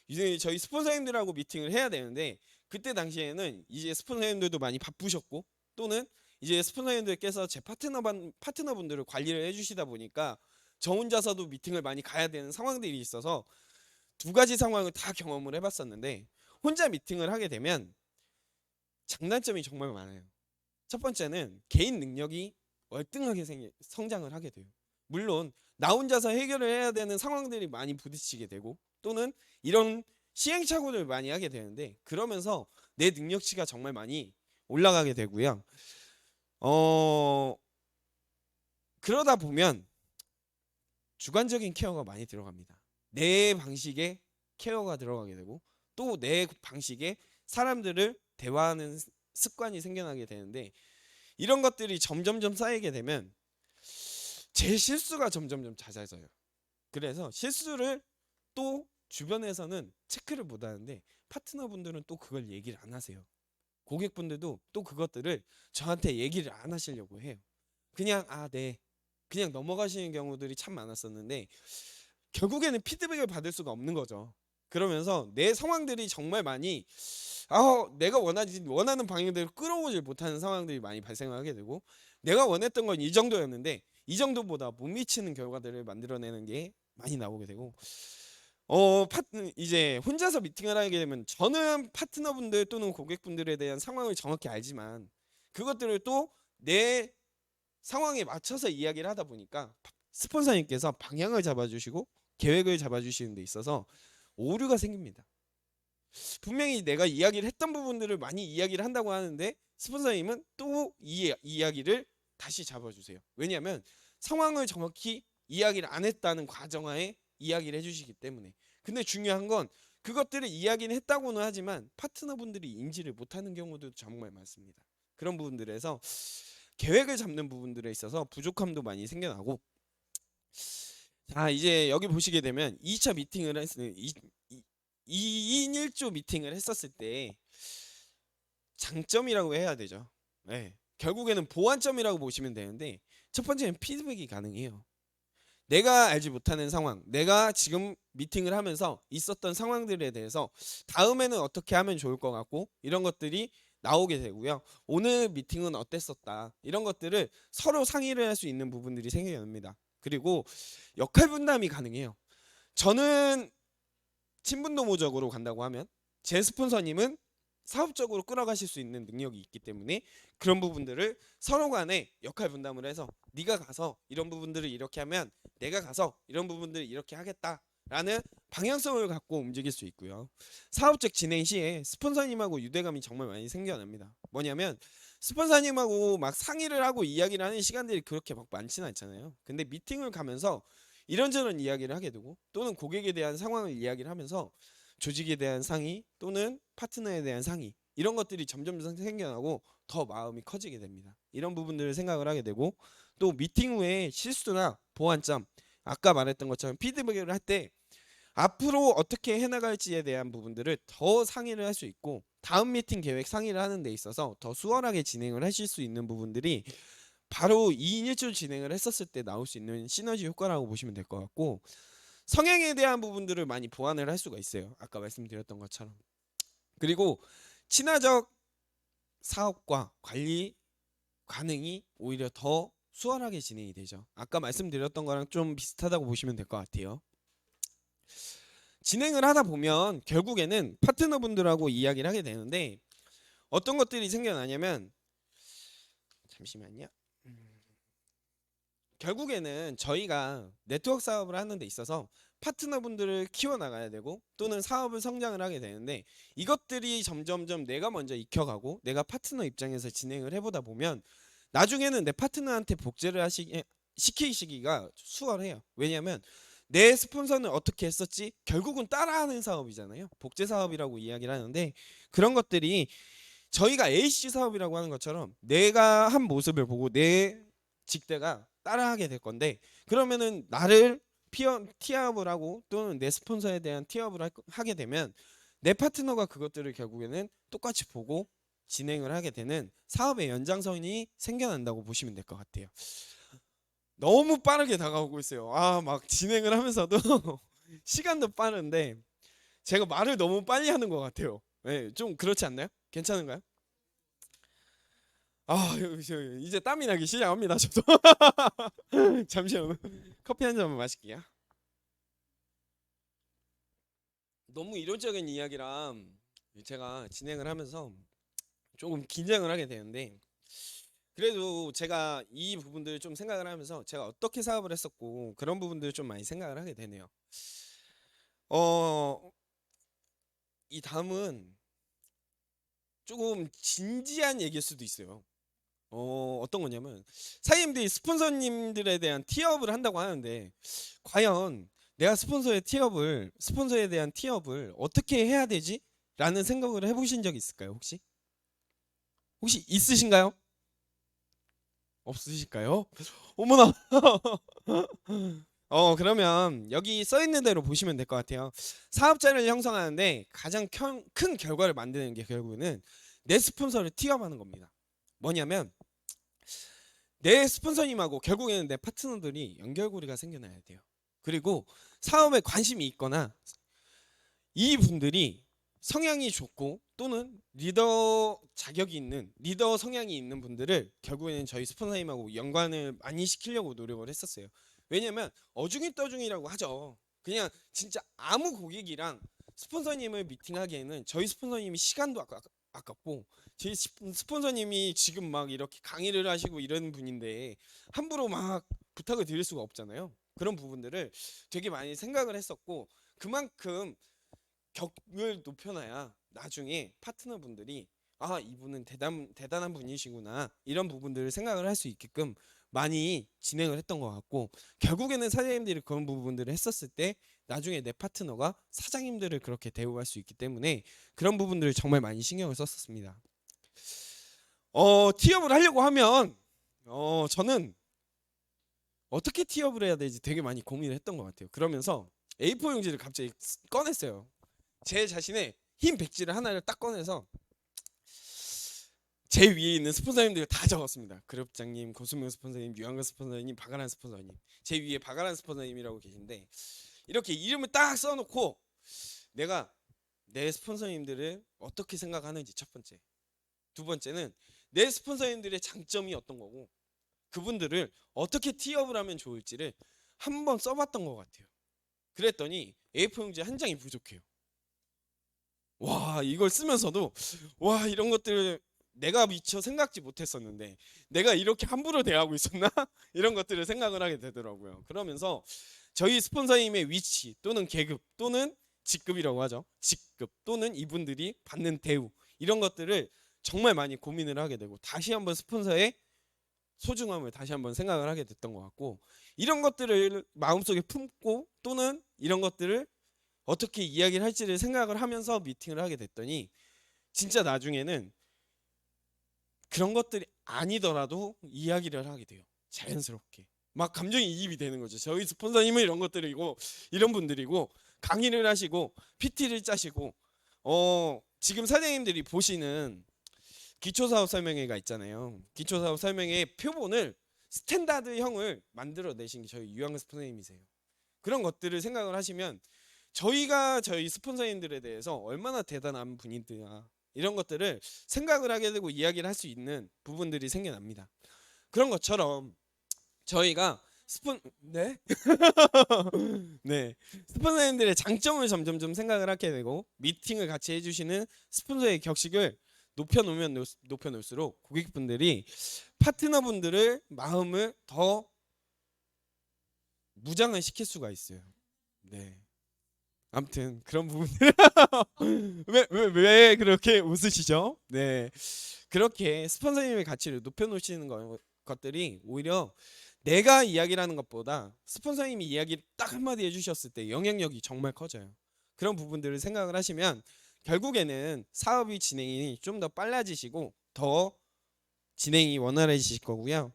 이제 저희 스폰서님들하고 미팅을 해야 되는데, 그때 당시에는 이제 스폰서님들도 많이 바쁘셨고, 또는 이제 스폰서님들께서 제 파트너분들을 관리를 해주시다 보니까 저 혼자서도 미팅을 많이 가야 되는 상황들이 있어서 두 가지 상황을 다 경험을 해봤었는데, 혼자 미팅을 하게 되면 장단점이 정말 많아요. 첫 번째는 개인 능력이 월등하게 성장을 하게 돼요. 물론 나 혼자서 해결을 해야 되는 상황들이 많이 부딪히게 되고, 또는 이런 시행착오를 많이 하게 되는데, 그러면서 내 능력치가 정말 많이 올라가게 되고요. 그러다 보면 주관적인 케어가 많이 들어갑니다. 내 방식의 케어가 들어가게 되고, 또 내 방식의 사람들을 대화하는 습관이 생겨나게 되는데, 이런 것들이 점점점 쌓이게 되면 제 실수가 점점점 잦아져요. 그래서 실수를 또 주변에서는 체크를 못 하는데 파트너분들은 또 그걸 얘기를 안 하세요. 고객분들도 또 그것들을 저한테 얘기를 안 하시려고 해요. 그냥 네, 그냥 넘어가시는 경우들이 참 많았었는데, 결국에는 피드백을 받을 수가 없는 거죠. 그러면서 내 상황들이 정말 많이 내가 원하는 방향대로 끌어오질 못하는 상황들이 많이 발생하게 되고, 내가 원했던 건 이 정도였는데 이 정도보다 못 미치는 결과들을 만들어내는 게 많이 나오게 되고, 이제 혼자서 미팅을 하게 되면 저는 파트너분들 또는 고객분들에 대한 상황을 정확히 알지만 그것들을 또 내 상황에 맞춰서 이야기를 하다 보니까 스폰서님께서 방향을 잡아주시고 계획을 잡아주시는 데 있어서 오류가 생깁니다. 분명히 내가 이야기를 했던 부분들을 많이 이야기를 한다고 하는데 스폰서님은 또 이 이야기를 다시 잡아주세요. 왜냐하면 상황을 정확히 이야기를 안 했다는 과정하에 이야기를 해주시기 때문에. 근데 중요한 건 그것들을 이야기는 했다고는 하지만 파트너분들이 인지를 못하는 경우도 정말 많습니다. 그런 부분들에서 계획을 잡는 부분들에 있어서 부족함도 많이 생겨나고, 자 이제 여기 보시게 되면 2차 미팅을 했을 2인 1조 미팅을 했었을 때 장점이라고 해야 되죠. 네. 결국에는 보완점이라고 보시면 되는데, 첫 번째는 피드백이 가능해요. 내가 알지 못하는 상황, 내가 지금 미팅을 하면서 있었던 상황들에 대해서 다음에는 어떻게 하면 좋을 것 같고 이런 것들이 나오게 되고요. 오늘 미팅은 어땠었다, 이런 것들을 서로 상의를 할 수 있는 부분들이 생겨납니다. 그리고 역할 분담이 가능해요. 저는 친분도모적으로 간다고 하면 제 스폰서님은 사업적으로 끌어가실 수 있는 능력이 있기 때문에 그런 부분들을 서로 간에 역할 분담을 해서 네가 가서 이런 부분들을 이렇게 하면 내가 가서 이런 부분들을 이렇게 하겠다라는 방향성을 갖고 움직일 수 있고요. 사업적 진행 시에 스폰서님하고 유대감이 정말 많이 생겨납니다. 뭐냐면 스폰서님하고 막 상의를 하고 이야기를 하는 시간들이 그렇게 막 많지는 않잖아요. 근데 미팅을 가면서 이런저런 이야기를 하게 되고, 또는 고객에 대한 상황을 이야기를 하면서 조직에 대한 상의 또는 파트너에 대한 상의, 이런 것들이 점점 생겨나고 더 마음이 커지게 됩니다. 이런 부분들을 생각을 하게 되고, 또 미팅 후에 실수나 보완점, 아까 말했던 것처럼 피드백을 할 때 앞으로 어떻게 해나갈지에 대한 부분들을 더 상의를 할 수 있고, 다음 미팅 계획 상의를 하는 데 있어서 더 수월하게 진행을 하실 수 있는 부분들이 바로 2인 1조 진행을 했었을 때 나올 수 있는 시너지 효과라고 보시면 될 것 같고, 성향에 대한 부분들을 많이 보완을 할 수가 있어요. 아까 말씀드렸던 것처럼. 그리고 친화적 사업과 관리 가능이 오히려 더 수월하게 진행이 되죠. 아까 말씀드렸던 거랑 좀 비슷하다고 보시면 될 것 같아요. 진행을 하다 보면 결국에는 파트너분들하고 이야기를 하게 되는데, 어떤 것들이 생겨나냐면, 잠시만요. 결국에는 저희가 네트워크 사업을 하는 데 있어서 파트너분들을 키워나가야 되고 또는 사업을 성장을 하게 되는데, 이것들이 점점점 내가 먼저 익혀가고 내가 파트너 입장에서 진행을 해보다 보면 나중에는 내 파트너한테 복제를 시키시기가 수월해요. 왜냐하면 내 스폰서는 어떻게 했었지? 결국은 따라하는 사업이잖아요. 복제 사업이라고 이야기를 하는데, 그런 것들이 저희가 AC 사업이라고 하는 것처럼 내가 한 모습을 보고 내 직대가 따라하게 될 건데, 그러면은 나를 티업을 하고 또는 내 스폰서에 대한 티업을 하게 되면 내 파트너가 그것들을 결국에는 똑같이 보고 진행을 하게 되는 사업의 연장선이 생겨난다고 보시면 될 것 같아요. 너무 빠르게 다가오고 있어요. 막 진행을 하면서도 시간도 빠른데 제가 말을 너무 빨리 하는 것 같아요. 네, 좀 그렇지 않나요? 괜찮은가요? 이제 땀이 나기 시작합니다. 저도. 잠시만 커피 한 잔만 마실게요. 너무 이론적인 이야기라 제가 진행을 하면서 조금 긴장을 하게 되는데, 그래도 제가 이 부분들을 좀 생각을 하면서 제가 어떻게 사업을 했었고 그런 부분들을 좀 많이 생각을 하게 되네요. 어, 이 다음은 조금 진지한 얘기일 수도 있어요. 어떤 거냐면, 사장님들이 스폰서님들에 대한 티업을 한다고 하는데 과연 내가 스폰서에 대한 티업을 어떻게 해야 되지? 라는 생각을 해보신 적 있을까요? 혹시 있으신가요? 없으실까요? 어머나. 그러면 여기 써 있는 대로 보시면 될 것 같아요. 사업자를 형성하는데 가장 큰 결과를 만드는 게 결국에는 내 스폰서를 티업하는 겁니다. 뭐냐면 내 스폰서님하고 결국에는 내 파트너들이 연결고리가 생겨나야 돼요. 그리고 사업에 관심이 있거나 이분들이 성향이 좋고 또는 리더 자격이 있는, 리더 성향이 있는 분들을 결국에는 저희 스폰서님하고 연관을 많이 시키려고 노력을 했었어요. 왜냐면 어중이 떠중이라고 하죠. 그냥 진짜 아무 고객이랑 스폰서님을 미팅하기에는 저희 스폰서님이 시간도 아깝고, 제 스폰서님이 지금 막 이렇게 강의를 하시고 이런 분인데 함부로 막 부탁을 드릴 수가 없잖아요. 그런 부분들을 되게 많이 생각을 했었고, 그만큼 격을 높여놔야 나중에 파트너분들이 이분은 대단한 분이시구나, 이런 부분들을 생각을 할 수 있게끔 많이 진행을 했던 것 같고, 결국에는 사장님들이 그런 부분들을 했었을 때 나중에 내 파트너가 사장님들을 그렇게 대우할 수 있기 때문에 그런 부분들을 정말 많이 신경을 썼었습니다. 티업을 하려고 하면 저는 어떻게 티업을 해야 되지 되게 많이 고민을 했던 것 같아요. 그러면서 A4 용지를 갑자기 꺼냈어요. 제 자신의 흰 백지를 하나를 딱 꺼내서 제 위에 있는 스폰서님들을 다 적었습니다. 그룹장님, 고수명 스폰서님, 유한근 스폰서님, 박아란 스폰서님. 제 위에 박아란 스폰서님이라고 계신데 이렇게 이름을 딱 써놓고 내가 내 스폰서님들을 어떻게 생각하는지 첫 번째. 두 번째는 내 스폰서님들의 장점이 어떤 거고 그분들을 어떻게 티업을 하면 좋을지를 한번 써봤던 것 같아요. 그랬더니 A4 용지 한 장이 부족해요. 와, 이걸 쓰면서도 와, 이런 것들을 내가 미처 생각지 못했었는데 내가 이렇게 함부로 대하고 있었나? 이런 것들을 생각을 하게 되더라고요. 그러면서 저희 스폰서님의 위치 또는 계급 또는 직급이라고 하죠. 직급 또는 이분들이 받는 대우 이런 것들을 정말 많이 고민을 하게 되고 다시 한번 스폰서의 소중함을 다시 한번 생각을 하게 됐던 것 같고, 이런 것들을 마음속에 품고 또는 이런 것들을 어떻게 이야기를 할지를 생각을 하면서 미팅을 하게 됐더니 진짜 나중에는 그런 것들이 아니더라도 이야기를 하게 돼요. 자연스럽게 막 감정이 이입이 되는 거죠. 저희 스폰서님은 이런 것들이고 이런 분들이고 강의를 하시고 PT를 짜시고 지금 사장님들이 보시는 기초사업 설명회가 있잖아요. 기초사업 설명회 표본을 스탠다드형을 만들어내신 게 저희 유한근 스폰서님이세요. 그런 것들을 생각을 하시면 저희가 저희 스폰서님들에 대해서 얼마나 대단한 분이드나 이런 것들을 생각을 하게 되고 이야기를 할 수 있는 부분들이 생겨납니다. 그런 것처럼 저희가 네? 네. 스폰서님들의 장점을 점점점 생각을 하게 되고 미팅을 같이 해주시는 스폰서의 격식을 높여놓으면 높여놓을수록 고객분들이 파트너분들을 마음을 더 무장을 시킬 수가 있어요. 네. 아무튼 그런 부분들 왜 그렇게 웃으시죠? 네. 그렇게 스폰서님의 가치를 높여놓으시는 것들이 오히려 내가 이야기를 하는 것보다 스폰서님이 이야기를 딱 한마디 해주셨을 때 영향력이 정말 커져요. 그런 부분들을 생각을 하시면 결국에는 사업이 진행이 좀 더 빨라지시고 더 진행이 원활해지실 거고요.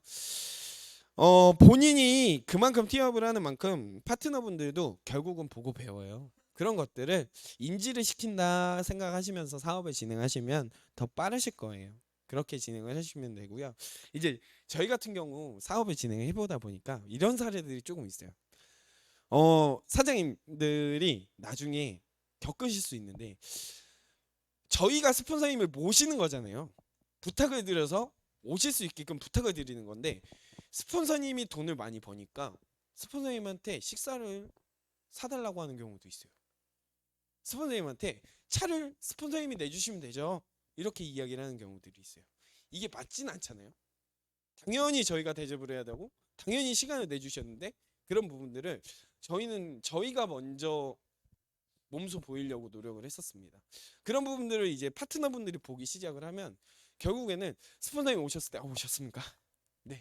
본인이 그만큼 티업을 하는 만큼 파트너분들도 결국은 보고 배워요. 그런 것들을 인지를 시킨다 생각하시면서 사업을 진행하시면 더 빠르실 거예요. 그렇게 진행을 하시면 되고요. 이제 저희 같은 경우 사업을 진행해 보다 보니까 이런 사례들이 조금 있어요. 사장님들이 나중에 겪으실 수 있는데 저희가 스폰서님을 모시는 거잖아요. 부탁을 드려서 오실 수 있게끔 부탁을 드리는 건데 스폰서님이 돈을 많이 버니까 스폰서님한테 식사를 사달라고 하는 경우도 있어요. 스폰서님한테 차를 스폰서님이 내주시면 되죠. 이렇게 이야기를 하는 경우들이 있어요. 이게 맞진 않잖아요. 당연히 저희가 대접을 해야 되고 당연히 시간을 내주셨는데 그런 부분들을 저희가 먼저 몸소 보이려고 노력을 했었습니다. 그런 부분들을 이제 파트너분들이 보기 시작을 하면 결국에는 스폰서님 오셨을 때 오셨습니까? 네.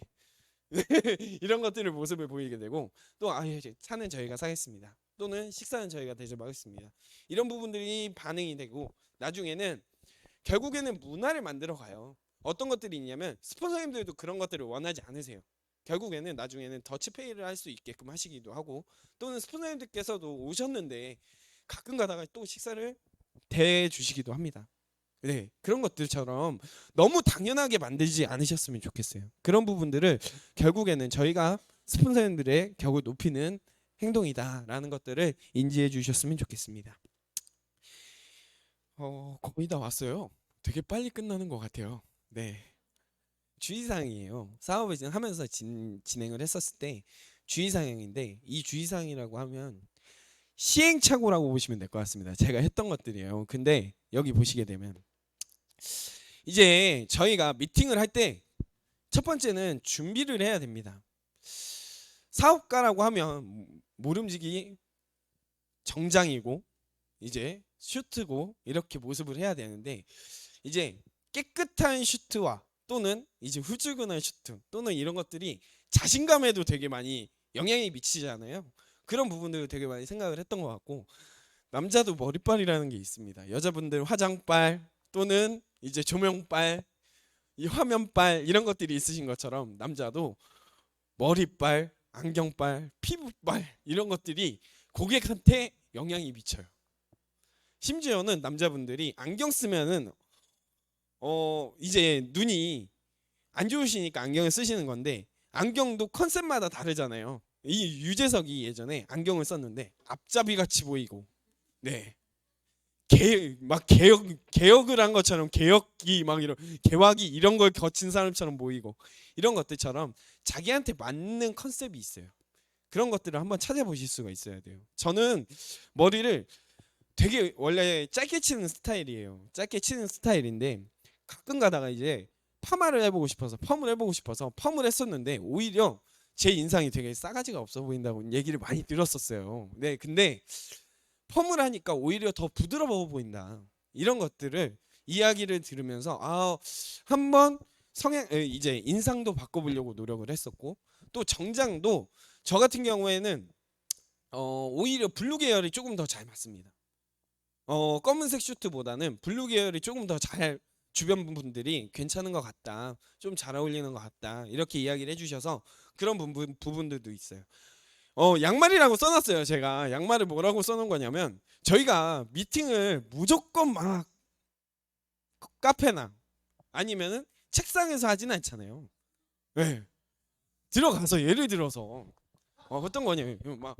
이런 것들을 모습을 보이게 되고 또 차는 저희가 사겠습니다. 또는 식사는 저희가 대접하겠습니다. 이런 부분들이 반응이 되고 나중에는 결국에는 문화를 만들어 가요. 어떤 것들이 있냐면 스폰서님들도 그런 것들을 원하지 않으세요. 결국에는 나중에는 더치페이를 할 수 있게끔 하시기도 하고 또는 스폰서님들께서도 오셨는데 가끔 가다가 또 식사를 대주시기도 합니다. 네, 그런 것들처럼 너무 당연하게 만들지 않으셨으면 좋겠어요. 그런 부분들을 결국에는 저희가 스폰서님들의 격을 높이는 행동이다라는 것들을 인지해 주셨으면 좋겠습니다. 거의 다 왔어요. 되게 빨리 끝나는 것 같아요. 네. 주의사항이에요. 사업을 하면서 진행을 했었을 때 주의사항인데 이 주의사항이라고 하면 시행착오라고 보시면 될 것 같습니다. 제가 했던 것들이에요. 근데 여기 보시게 되면 이제 저희가 미팅을 할 때 첫 번째는 준비를 해야 됩니다. 사업가라고 하면 모름지기 정장이고 이제 슈트고 이렇게 모습을 해야 되는데 이제 깨끗한 슈트와 또는 이제 후줄근한 슈트 또는 이런 것들이 자신감에도 되게 많이 영향이 미치잖아요. 그런 부분들을 되게 많이 생각을 했던 것 같고, 남자도 머리빨이라는 게 있습니다. 여자분들 화장빨 또는 이제 조명빨, 이 화면빨 이런 것들이 있으신 것처럼 남자도 머리빨, 안경빨, 피부빨 이런 것들이 고객한테 영향이 미쳐요. 심지어는 남자분들이 안경 쓰면은 이제 눈이 안 좋으시니까 안경을 쓰시는 건데, 안경도 컨셉마다 다르잖아요. 이 유재석이 예전에 안경을 썼는데 앞잡이 같이 보이고, 네, 막 개혁을 한 것처럼, 개혁이 막 이런 개화기 이런 걸 거친 사람처럼 보이고, 이런 것들처럼 자기한테 맞는 컨셉이 있어요. 그런 것들을 한번 찾아보실 수가 있어야 돼요. 저는 머리를 되게 원래 짧게 치는 스타일이에요. 짧게 치는 스타일인데 가끔 가다가 이제 파마를 해보고 싶어서 펌을 해보고 싶어서 펌을 했었는데, 오히려 제 인상이 되게 싸가지가 없어 보인다고 얘기를 많이 들었었어요. 네, 근데 펌을 하니까 오히려 더 부드러워 보인다. 이런 것들을 이야기를 들으면서 한번 이제 인상도 바꿔보려고 노력을 했었고, 또 정장도 저 같은 경우에는 오히려 블루 계열이 조금 더 잘 맞습니다. 검은색 슈트보다는 블루 계열이 조금 더 잘, 주변 분들이 괜찮은 것 같다, 좀 잘 어울리는 것 같다, 이렇게 이야기를 해주셔서 그런 부분들도 있어요. 양말이라고 써놨어요. 제가 양말을 뭐라고 써놓은 거냐면, 저희가 미팅을 무조건 막 카페나 아니면은 책상에서 하진 않잖아요. 네. 들어가서 예를 들어서 어떤 거냐면, 막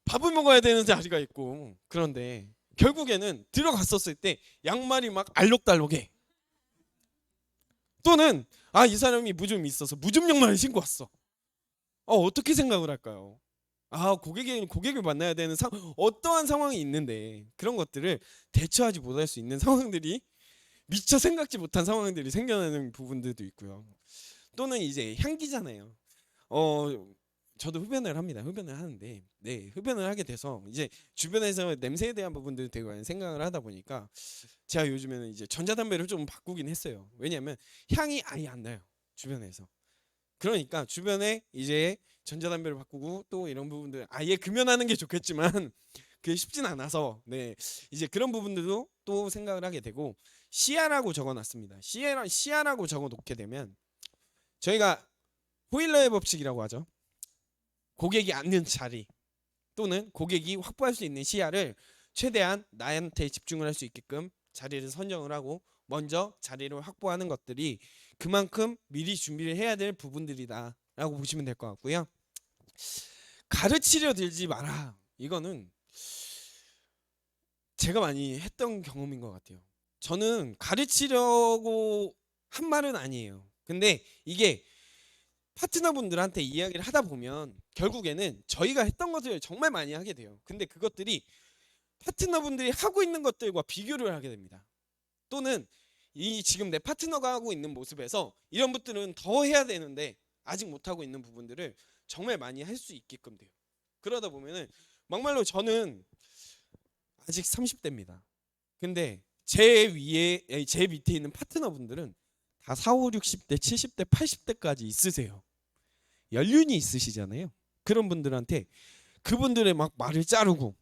밥을 먹어야 되는 자리가 있고, 그런데 결국에는 들어갔었을 때 양말이 막 알록달록해. 또는 이 사람이 무좀이 있어서 무좀 양말을 신고 왔어. 어떻게 생각을 할까요? 고객을 만나야 되는 어떠한 상황이 있는데, 그런 것들을 대처하지 못할 수 있는 상황들이, 미처 생각지 못한 상황들이 생겨나는 부분들도 있고요. 또는 이제 향기잖아요. 어 저도 흡연을 합니다. 흡연을 하는데, 네, 흡연을 하게 돼서 이제 주변에서 냄새에 대한 부분들을 되게 많이 생각을 하다 보니까 제가 요즘에는 이제 전자담배를 좀 바꾸긴 했어요. 왜냐하면 향이 아예 안 나요, 주변에서. 그러니까 주변에 이제 전자담배를 바꾸고 또 이런 부분들 아예 금연하는 게 좋겠지만 그게 쉽진 않아서, 네, 이제 그런 부분들도 또 생각을 하게 되고, 시야라고 적어놨습니다. 시야라고 적어놓게 되면, 저희가 호일러의 법칙이라고 하죠. 고객이 앉는 자리 또는 고객이 확보할 수 있는 시야를 최대한 나한테 집중을 할 수 있게끔 자리를 선정을 하고 먼저 자리를 확보하는 것들이 그만큼 미리 준비를 해야 될 부분들이다라고 보시면 될 것 같고요. 가르치려 들지 마라. 이거는 제가 많이 했던 경험인 것 같아요. 저는 가르치려고 한 말은 아니에요. 근데 이게 파트너분들한테 이야기를 하다 보면 결국에는 저희가 했던 것들을 정말 많이 하게 돼요. 근데 그것들이 파트너분들이 하고 있는 것들과 비교를 하게 됩니다. 또는 이 지금 내 파트너가 하고 있는 모습에서 이런 것들은 더 해야 되는데 아직 못하고 있는 부분들을 정말 많이 할 수 있게끔 돼요. 그러다 보면은 막말로 저는 아직 30대입니다. 근데 제 밑에 있는 파트너분들은 다 4, 5, 60대, 70대, 80대까지 있으세요. 연륜이 있으시잖아요. 그런 분들한테 그분들의 막 말을 자르고,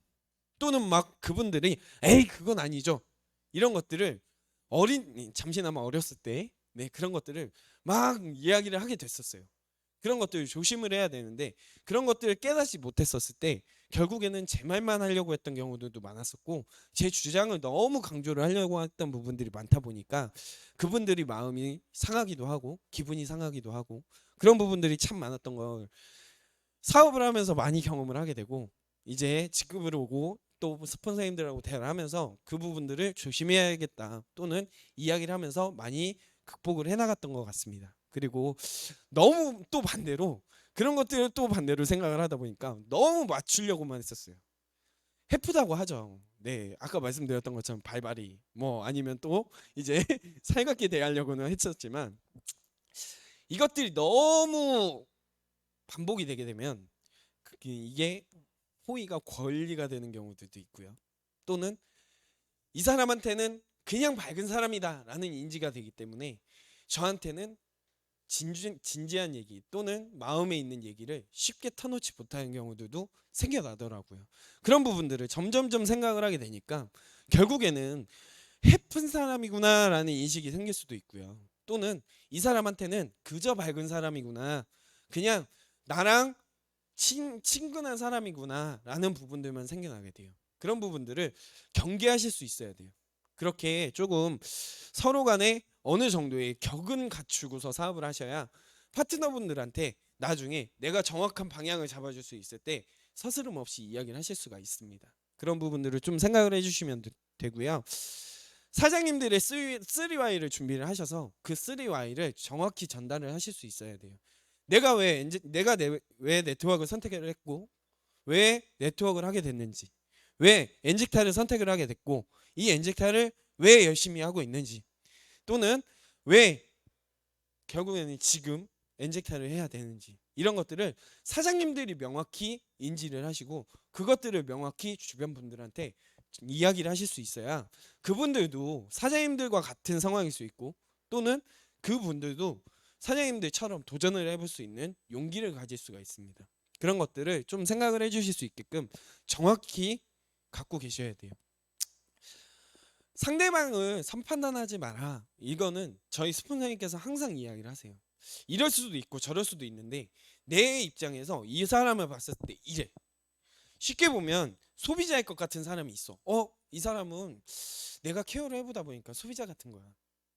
또는 막 그분들이 에이 그건 아니죠, 이런 것들을 잠시나마 어렸을 때, 네, 그런 것들을 막 이야기를 하게 됐었어요. 그런 것들을 조심을 해야 되는데, 그런 것들을 깨닫지 못했었을 때 결국에는 제 말만 하려고 했던 경우들도 많았었고, 제 주장을 너무 강조를 하려고 했던 부분들이 많다 보니까 그분들이 마음이 상하기도 하고 기분이 상하기도 하고, 그런 부분들이 참 많았던 걸 사업을 하면서 많이 경험을 하게 되고, 이제 직급을 오고 또 스폰서님들하고 대화를 하면서 그 부분들을 조심해야겠다, 또는 이야기를 하면서 많이 극복을 해나갔던 것 같습니다. 그리고 너무 또 반대로 그런 것들을 또 반대로 생각을 하다 보니까 너무 맞추려고만 했었어요. 해프다고 하죠. 네, 아까 말씀드렸던 것처럼 발발이 뭐 아니면 또 이제 살갑게 대하려고는 했었지만, 이것들이 너무 반복이 되게 되면 이게 호의가 권리가 되는 경우들도 있고요. 또는 이 사람한테는 그냥 밝은 사람이다 라는 인지가 되기 때문에 저한테는 진지한 얘기 또는 마음에 있는 얘기를 쉽게 터놓지 못하는 경우들도 생겨나더라고요. 그런 부분들을 점점점 생각을 하게 되니까 결국에는 해픈 사람이구나라는 인식이 생길 수도 있고요. 또는 이 사람한테는 그저 밝은 사람이구나, 그냥 나랑 친근한 사람이구나라는 부분들만 생겨나게 돼요. 그런 부분들을 경계하실 수 있어야 돼요. 그렇게 조금 서로 간에 어느 정도의 격은 갖추고서 사업을 하셔야 파트너분들한테 나중에 내가 정확한 방향을 잡아줄 수 있을 때 서스름 없이 이야기를 하실 수가 있습니다. 그런 부분들을 좀 생각을 해주시면 되고요. 사장님들의 3Y를 준비를 하셔서 그 3Y를 정확히 전달을 하실 수 있어야 돼요. 내가 왜 네트워크를 선택을 했고, 왜 네트워크를 하게 됐는지, 왜 엔직타를 선택을 하게 됐고, 이 엔직타를 왜 열심히 하고 있는지, 또는 왜 결국에는 지금 엔직타를 해야 되는지, 이런 것들을 사장님들이 명확히 인지를 하시고 그것들을 명확히 주변 분들한테 이야기를 하실 수 있어야 그분들도 사장님들과 같은 상황일 수 있고, 또는 그분들도 사장님들처럼 도전을 해볼 수 있는 용기를 가질 수가 있습니다. 그런 것들을 좀 생각을 해주실 수 있게끔 정확히 갖고 계셔야 돼요. 상대방을 선판단하지 마라. 이거는 저희 스폰서님께서 항상 이야기를 하세요. 이럴 수도 있고 저럴 수도 있는데 내 입장에서 이 사람을 봤을 때 이래. 쉽게 보면 소비자일 것 같은 사람이 있어. 이 사람은 내가 케어를 해보다 보니까 소비자 같은 거야.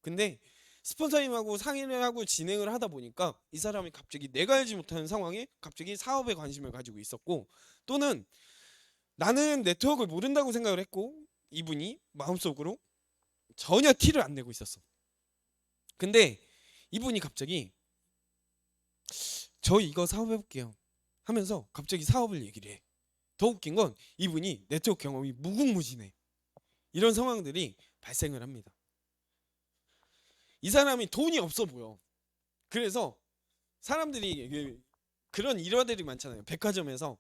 근데 스폰서님하고 상의를 하고 진행을 하다 보니까 이 사람이 갑자기 내가 알지 못하는 상황에 갑자기 사업에 관심을 가지고 있었고, 또는 나는 네트워크를 모른다고 생각을 했고 이분이 마음속으로 전혀 티를 안 내고 있었어. 근데 이분이 갑자기 저 이거 사업해볼게요 하면서 갑자기 사업을 얘기를 해. 더 웃긴 건 이분이 네트워크 경험이 무궁무진해. 이런 상황들이 발생을 합니다. 이 사람이 돈이 없어 보여. 그래서 사람들이 그런 일화들이 많잖아요. 백화점에서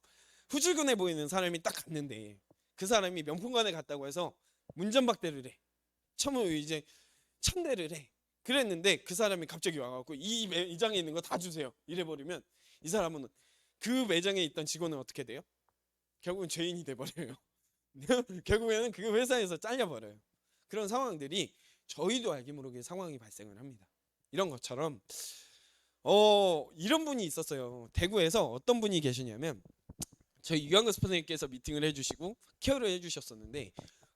후줄근해 보이는 사람이 딱 갔는데 그 사람이 명품관에 갔다고 해서 문전박대를 해. 이제 천대를 해. 그랬는데 그 사람이 갑자기 와갖고 이 매장에 있는 거 다 주세요 이래버리면 이 사람은 그 매장에 있던 직원은 어떻게 돼요? 결국은 죄인이 돼버려요. 결국에는 그 회사에서 잘려버려요. 그런 상황들이 저희도 알게 모르게 상황이 발생을 합니다. 이런 것처럼 이런 분이 있었어요. 대구에서 어떤 분이 계시냐면 저희 유한근 스폰서님께서 미팅을 해주시고 케어를 해주셨었는데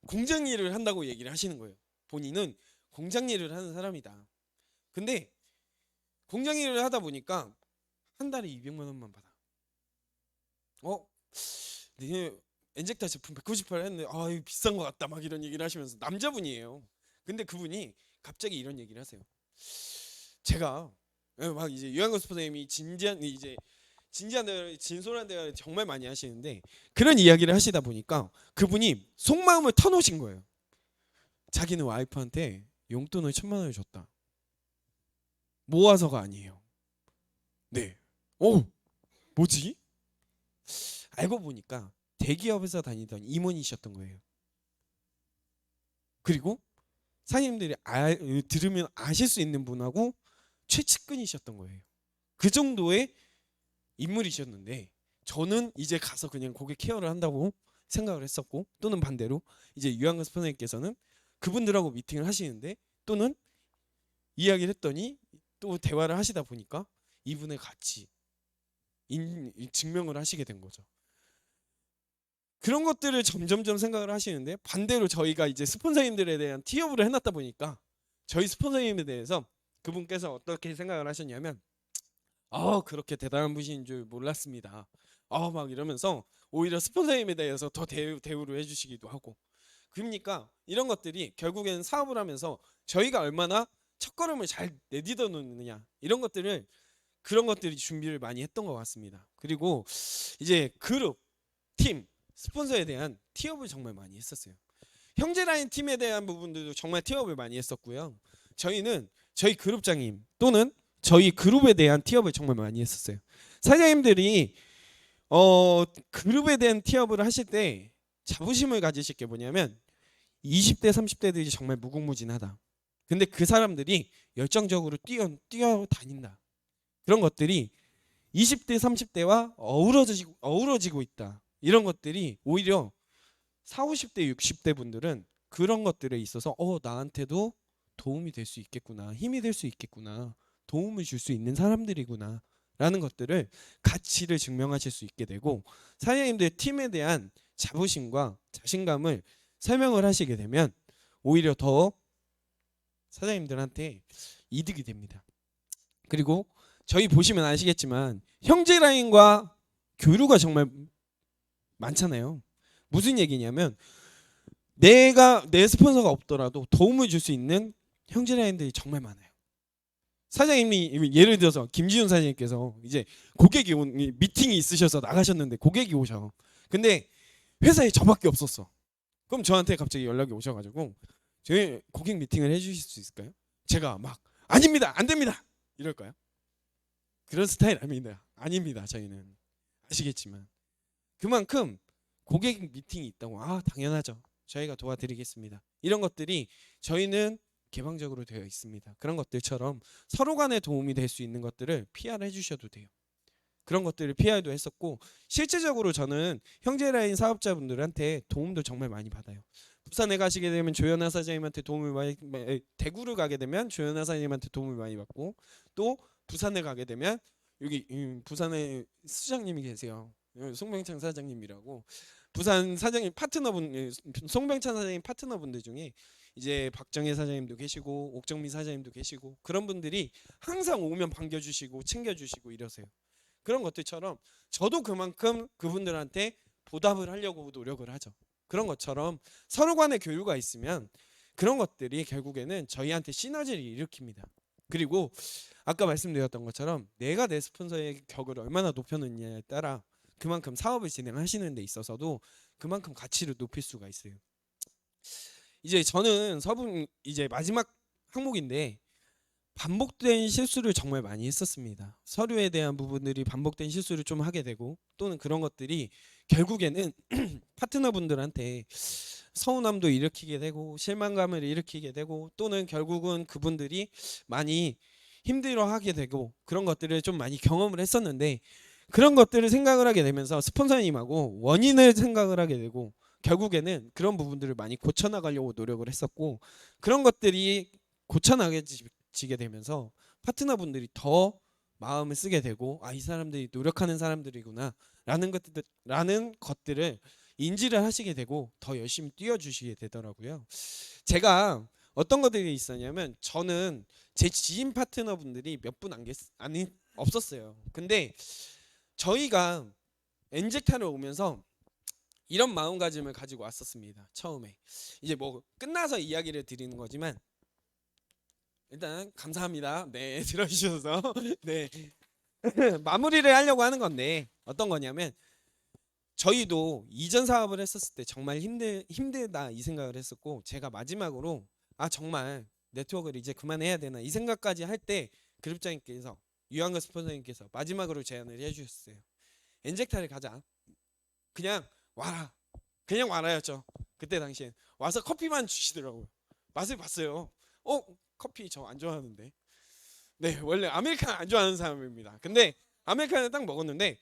공장 일을 한다고 얘기를 하시는 거예요. 본인은 공장 일을 하는 사람이다. 근데 공장 일을 하다 보니까 한 달에 200만 원만 받아. 네 엔젝타 제품 198 했는데 이거 비싼 것 같다 막 이런 얘기를 하시면서 남자분이에요. 근데 그분이 갑자기 이런 얘기를 하세요. 제가 막 이제 유한근 스폰서님이 진솔한 대화를 정말 많이 하시는데 그런 이야기를 하시다 보니까 그분이 속마음을 터놓으신 거예요. 자기는 와이프한테 용돈을 1,000만 원을 줬다. 모아서가 아니에요. 네. 뭐지? 알고 보니까 대기업에서 다니던 임원이셨던 거예요. 그리고 사장님들이 들으면 아실 수 있는 분하고 최측근이셨던 거예요. 그 정도의 인물이셨는데 저는 이제 가서 그냥 고객 케어를 한다고 생각을 했었고, 또는 반대로 이제 유한근 스폰서님께서는 그분들하고 미팅을 하시는데 또는 이야기를 했더니 또 대화를 하시다 보니까 이분의 가치 증명을 하시게 된 거죠. 그런 것들을 점점점 생각을 하시는데 반대로 저희가 이제 스폰서님들에 대한 티업을 해놨다 보니까 저희 스폰서님에 대해서 그분께서 어떻게 생각을 하셨냐면 그렇게 대단한 분인 줄 몰랐습니다. 막 이러면서 오히려 스폰서님에 대해서 더 대우를 해주시기도 하고. 그러니까 이런 것들이 결국에는 사업을 하면서 저희가 얼마나 첫걸음을 잘 내딛어 놓느냐 그런 것들이 준비를 많이 했던 것 같습니다. 그리고 이제 그룹, 팀, 스폰서에 대한 티업을 정말 많이 했었어요. 형제라인 팀에 대한 부분들도 정말 티업을 많이 했었고요. 저희는 저희 그룹장님 또는 저희 그룹에 대한 티업을 정말 많이 했었어요. 사장님들이 그룹에 대한 티업을 하실 때 자부심을 가지실 게 뭐냐면 20대 30대들이 정말 무궁무진하다. 근데 그 사람들이 열정적으로 뛰어다닌다. 그런 것들이 20대, 30대와 어우러지고 있다. 이런 것들이 오히려 40, 50대, 60대 분들은 그런 것들에 있어서 나한테도 도움이 될 수 있겠구나. 힘이 될 수 있겠구나. 도움을 줄 수 있는 사람들이구나. 라는 것들을 가치를 증명하실 수 있게 되고 사장님들 팀에 대한 자부심과 자신감을 설명을 하시게 되면 오히려 더 사장님들한테 이득이 됩니다. 그리고 저희 보시면 아시겠지만 형제 라인과 교류가 정말 많잖아요. 무슨 얘기냐면 내가 내 스폰서가 없더라도 도움을 줄 수 있는 형제 라인들이 정말 많아요. 사장님이 예를 들어서 김지훈 사장님께서 이제 고객이 미팅이 있으셔서 나가셨는데 고객이 오셔. 근데 회사에 저밖에 없었어. 그럼 저한테 갑자기 연락이 오셔가지고 저희 고객 미팅을 해주실 수 있을까요? 제가 막 아닙니다, 안 됩니다 이럴까요? 그런 스타일 아닙니다. 저희는 아시겠지만 그만큼 고객 미팅이 있다고 당연하죠. 저희가 도와드리겠습니다. 이런 것들이 저희는 개방적으로 되어 있습니다. 그런 것들처럼 서로 간에 도움이 될 수 있는 것들을 PR 해주셔도 돼요. 그런 것들을 PR도 했었고 실제적으로 저는 형제라인 사업자분들한테 도움도 정말 많이 받아요. 부산에 가시게 되면 조연아 사장님한테 도움을 많이, 대구를 가게 되면 조연아 사장님한테 도움을 많이 받고 또 부산에 가게 되면 여기 부산에 수장님이 계세요. 송병창 사장님이라고 부산 사장님 파트너분 송병찬 사장님 파트너분들 중에 이제 박정혜 사장님도 계시고 옥정민 사장님도 계시고 그런 분들이 항상 오면 반겨주시고 챙겨주시고 이러세요. 그런 것들처럼 저도 그만큼 그분들한테 보답을 하려고 노력을 하죠. 그런 것처럼 서로 간의 교류가 있으면 그런 것들이 결국에는 저희한테 시너지를 일으킵니다. 그리고 아까 말씀드렸던 것처럼 내가 내 스폰서의 격을 얼마나 높여놓느냐에 따라 그만큼 사업을 진행하시는 데 있어서도 그만큼 가치를 높일 수가 있어요. 이제 저는 서분 이제 마지막 항목인데 반복된 실수를 정말 많이 했었습니다. 서류에 대한 부분들이 반복된 실수를 좀 하게 되고 또는 그런 것들이 결국에는 파트너분들한테 서운함도 일으키게 되고 실망감을 일으키게 되고 또는 결국은 그분들이 많이 힘들어하게 되고 그런 것들을 좀 많이 경험을 했었는데 그런 것들을 생각을 하게 되면서 스폰서님하고 원인을 생각을 하게 되고 결국에는 그런 부분들을 많이 고쳐나가려고 노력을 했었고 그런 것들이 고쳐나가지게 되면서 파트너분들이 더 마음을 쓰게 되고 이 사람들이 노력하는 사람들이구나 라는 것들을 인지를 하시게 되고 더 열심히 뛰어주시게 되더라고요. 제가 어떤 것들이 있었냐면 저는 제 지인 파트너분들이 몇 분 없었어요. 근데 저희가 엔젝타를 오면서 이런 마음가짐을 가지고 왔었습니다. 처음에 이제 뭐 끝나서 이야기를 드리는 거지만 일단 감사합니다. 네 들어주셔서 네 마무리를 하려고 하는 건데 어떤 거냐면 저희도 이전 사업을 했었을 때 정말 힘들다 이 생각을 했었고 제가 마지막으로 정말 네트워크를 이제 그만해야 되나 이 생각까지 할 때 그룹장님께서 유한거 스폰서님께서 마지막으로 제안을 해주셨어요. 엔젝타를 가자. 그냥 와라. 그냥 와라였죠. 그때 당시엔 와서 커피만 주시더라고요. 맛을 봤어요. 커피 저 안 좋아하는데. 네 원래 아메리카노 안 좋아하는 사람입니다. 근데 아메리카노 딱 먹었는데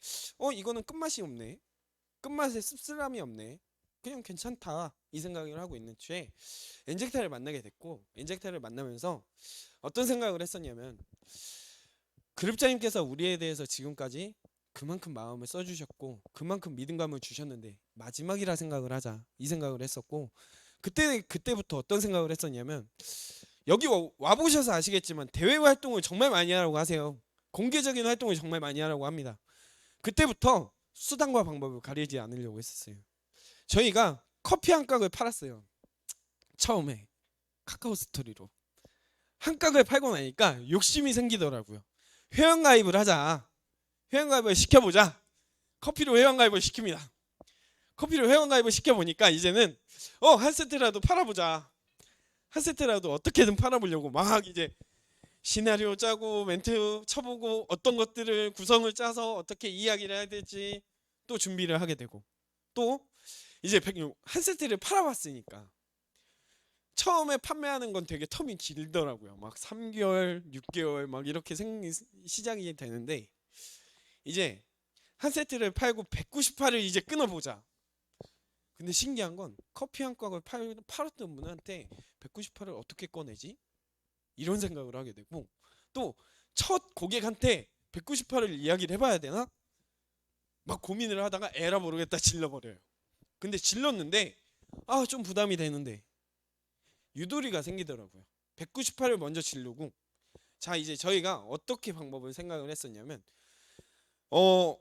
이거는 끝맛이 없네. 끝맛에 씁쓸함이 없네. 그냥 괜찮다 이 생각을 하고 있는 추에 엔젝타를 만나게 됐고 엔젝타를 만나면서 어떤 생각을 했었냐면 그룹장님께서 우리에 대해서 지금까지 그만큼 마음을 써주셨고 그만큼 믿음감을 주셨는데 마지막이라 생각을 하자 이 생각을 했었고 그때부터 어떤 생각을 했었냐면 여기 와보셔서 아시겠지만 대외 활동을 정말 많이 하라고 하세요. 공개적인 활동을 정말 많이 하라고 합니다. 그때부터 수단과 방법을 가리지 않으려고 했었어요. 저희가 커피 한 깍을 팔았어요. 처음에 카카오 스토리로 한 깍을 팔고 나니까 욕심이 생기더라고요. 회원가입을 하자. 회원가입을 시켜보자. 커피로 회원가입을 시킵니다. 커피로 회원가입을 시켜보니까 이제는 한 세트라도 팔아보자. 한 세트라도 어떻게든 팔아보려고 막 이제 시나리오 짜고 멘트 쳐보고 어떤 것들을 구성을 짜서 어떻게 이야기를 해야 될지 또 준비를 하게 되고 또 이제 한 세트를 팔아봤으니까 처음에 판매하는 건 되게 텀이 길더라고요. 막 3개월, 6개월 막 이렇게 시작이 되는데 이제 한 세트를 팔고 198을 이제 끊어보자. 근데 신기한 건 커피 한 꽉을 팔았던 분한테 198을 어떻게 꺼내지? 이런 생각을 하게 되고 또 첫 고객한테 198을 이야기를 해봐야 되나? 막 고민을 하다가 에라 모르겠다 질러버려요. 근데 질렀는데 좀 부담이 되는데 유도리가 생기더라고요. 198을 먼저 질르고 자 이제 저희가 어떻게 방법을 생각을 했었냐면 어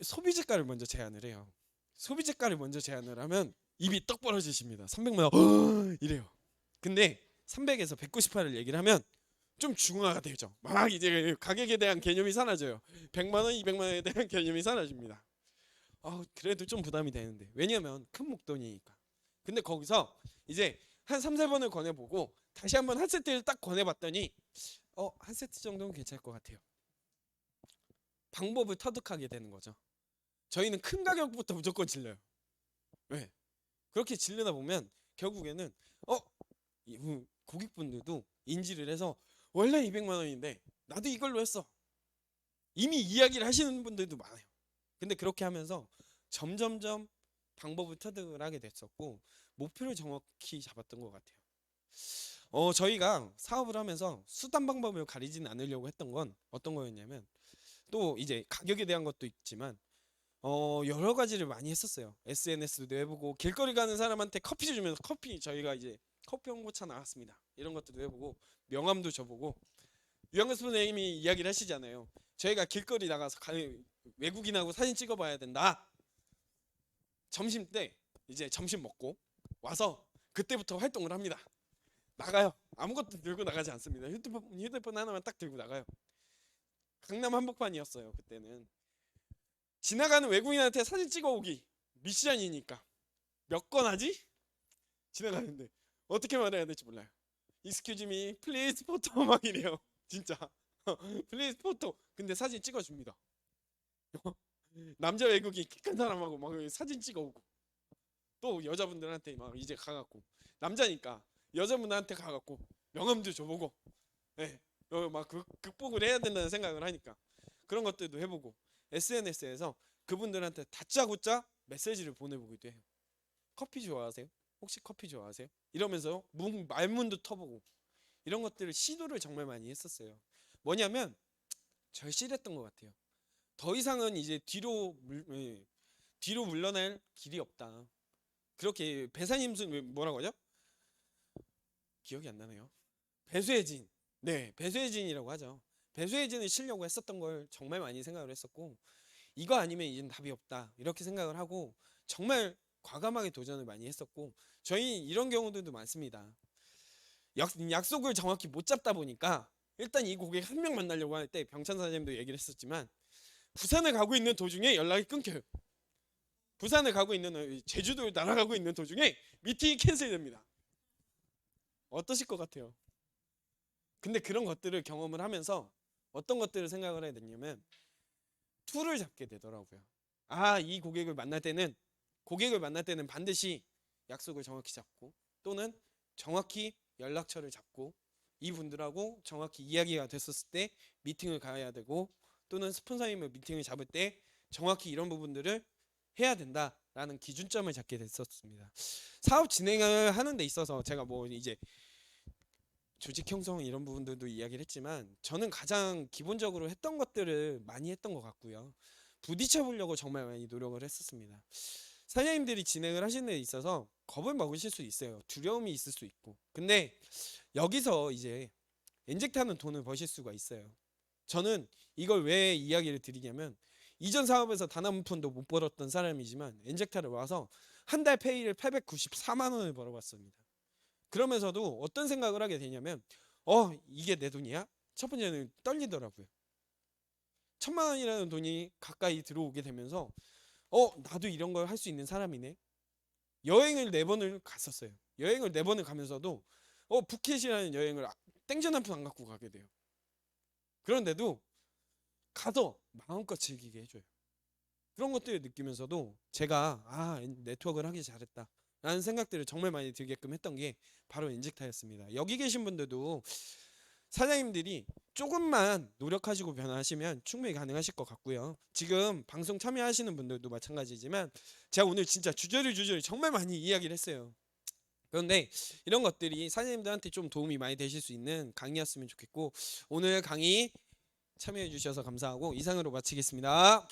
소비재가를 먼저 제안을 해요. 소비재가를 먼저 제안을 하면 입이 떡 벌어지십니다. 300만 원 이래요. 근데 300에서 198을 얘기를 하면 좀 중화가 되죠. 막 이제 가격에 대한 개념이 사라져요. 100만 원, 200만 원에 대한 개념이 사라집니다. 그래도 좀 부담이 되는데 왜냐면 큰 목돈이니까. 근데 거기서 이제 한 3, 4번을 권해보고 다시 한번 한 세트를 딱 권해봤더니 한 세트 정도는 괜찮을 것 같아요. 방법을 터득하게 되는 거죠. 저희는 큰 가격부터 무조건 질러요. 왜? 그렇게 질르다 보면 결국에는 고객분들도 인지를 해서 원래 200만 원인데 나도 이걸로 했어. 이미 이야기를 하시는 분들도 많아요. 근데 그렇게 하면서 점점점 방법을 터득을 하게 됐었고 목표를 정확히 잡았던 것 같아요. 저희가 사업을 하면서 수단 방법을 가리지는 않으려고 했던 건 어떤 거였냐면 또 이제 가격에 대한 것도 있지만 여러 가지를 많이 했었어요. SNS도 해보고 길거리 가는 사람한테 커피 주면서 저희가 이제 커피 홍보차 나왔습니다. 이런 것도 해보고 명함도 줘보고 유영근 선생님이 이야기를 하시잖아요. 저희가 길거리 나가서 외국인하고 사진 찍어봐야 된다. 점심 때 이제 점심 먹고 와서 그때부터 활동을 합니다. 나가요. 아무것도 들고 나가지 않습니다. 휴대폰 하나만 딱 들고 나가요. 강남 한복판이었어요. 그때는 지나가는 외국인한테 사진 찍어오기 미션이니까 몇 건 하지? 지나가는데 어떻게 말해야 될지 몰라요. Excuse me, please photo 막 이래요. 진짜 please photo. 근데 사진 찍어줍니다. 남자 외국인 키 큰 사람하고 막 사진 찍어오고 또 여자분들한테 막 이제 가갖고 남자니까 여자분한테 가갖고 명함도 줘보고 네, 막 극복을 해야 된다는 생각을 하니까 그런 것들도 해보고 SNS에서 그분들한테 다짜고짜 메시지를 보내보기도 해요. 커피 좋아하세요? 혹시 커피 좋아하세요? 이러면서 말문도 터보고 이런 것들을 시도를 정말 많이 했었어요. 뭐냐면 절실했던 것 같아요. 더 이상은 이제 뒤로 물러날 길이 없다. 그렇게 배산임순 뭐라고 하죠? 기억이 안 나네요. 배수의 진. 네, 배수의 진이라고 하죠. 배수의 진을 치려고 했었던 걸 정말 많이 생각을 했었고 이거 아니면 이젠 답이 없다. 이렇게 생각을 하고 정말 과감하게 도전을 많이 했었고 저희 이런 경우들도 많습니다. 약속을 정확히 못 잡다 보니까 일단 이 고객 한 명 만나려고 할 때 병찬 사장님도 얘기를 했었지만 부산을 가고 있는 도중에 연락이 끊겨요. 부산을 가고 있는 제주도를 날아가고 있는 도중에 미팅이 캔슬됩니다. 어떠실 것 같아요? 근데 그런 것들을 경험을 하면서 어떤 것들을 생각을 해야 되냐면 툴을 잡게 되더라고요. 이 고객을 만날 때는 반드시 약속을 정확히 잡고 또는 정확히 연락처를 잡고 이분들하고 정확히 이야기가 됐었을 때 미팅을 가야 되고 또는 스폰서님을 미팅을 잡을 때 정확히 이런 부분들을 해야 된다라는 기준점을 잡게 됐었습니다. 사업 진행을 하는 데 있어서 제가 뭐 이제 조직 형성 이런 부분들도 이야기를 했지만 저는 가장 기본적으로 했던 것들을 많이 했던 것 같고요. 부딪혀 보려고 정말 많이 노력을 했었습니다. 사장님들이 진행을 하시는 데 있어서 겁을 먹으실 수 있어요. 두려움이 있을 수 있고. 근데 여기서 이제 인젝트하는 돈을 버실 수가 있어요. 저는 이걸 왜 이야기를 드리냐면 이전 사업에서 단 한 푼도 못 벌었던 사람이지만 인젝타를 와서 한 달 페이를 894만 원을 벌어봤습니다. 그러면서도 어떤 생각을 하게 되냐면 이게 내 돈이야? 첫 번째는 떨리더라고요. 1,000만 원이라는 돈이 가까이 들어오게 되면서 나도 이런 걸 할 수 있는 사람이네. 여행을 4번을 갔었어요. 여행을 4번을 가면서도 푸켓이라는 여행을 땡전 한 푼 안 갖고 가게 돼요. 그런데도 가서 마음껏 즐기게 해줘요. 그런 것들을 느끼면서도 제가 네트워크를 하기 잘했다. 라는 생각들을 정말 많이 들게끔 했던 게 바로 엔직타였습니다. 여기 계신 분들도 사장님들이 조금만 노력하시고 변화하시면 충분히 가능하실 것 같고요. 지금 방송 참여하시는 분들도 마찬가지지만 제가 오늘 진짜 주저리 정말 많이 이야기를 했어요. 그런데 이런 것들이 사장님들한테 좀 도움이 많이 되실 수 있는 강의였으면 좋겠고, 오늘 강의 참여해 주셔서 감사하고 이상으로 마치겠습니다.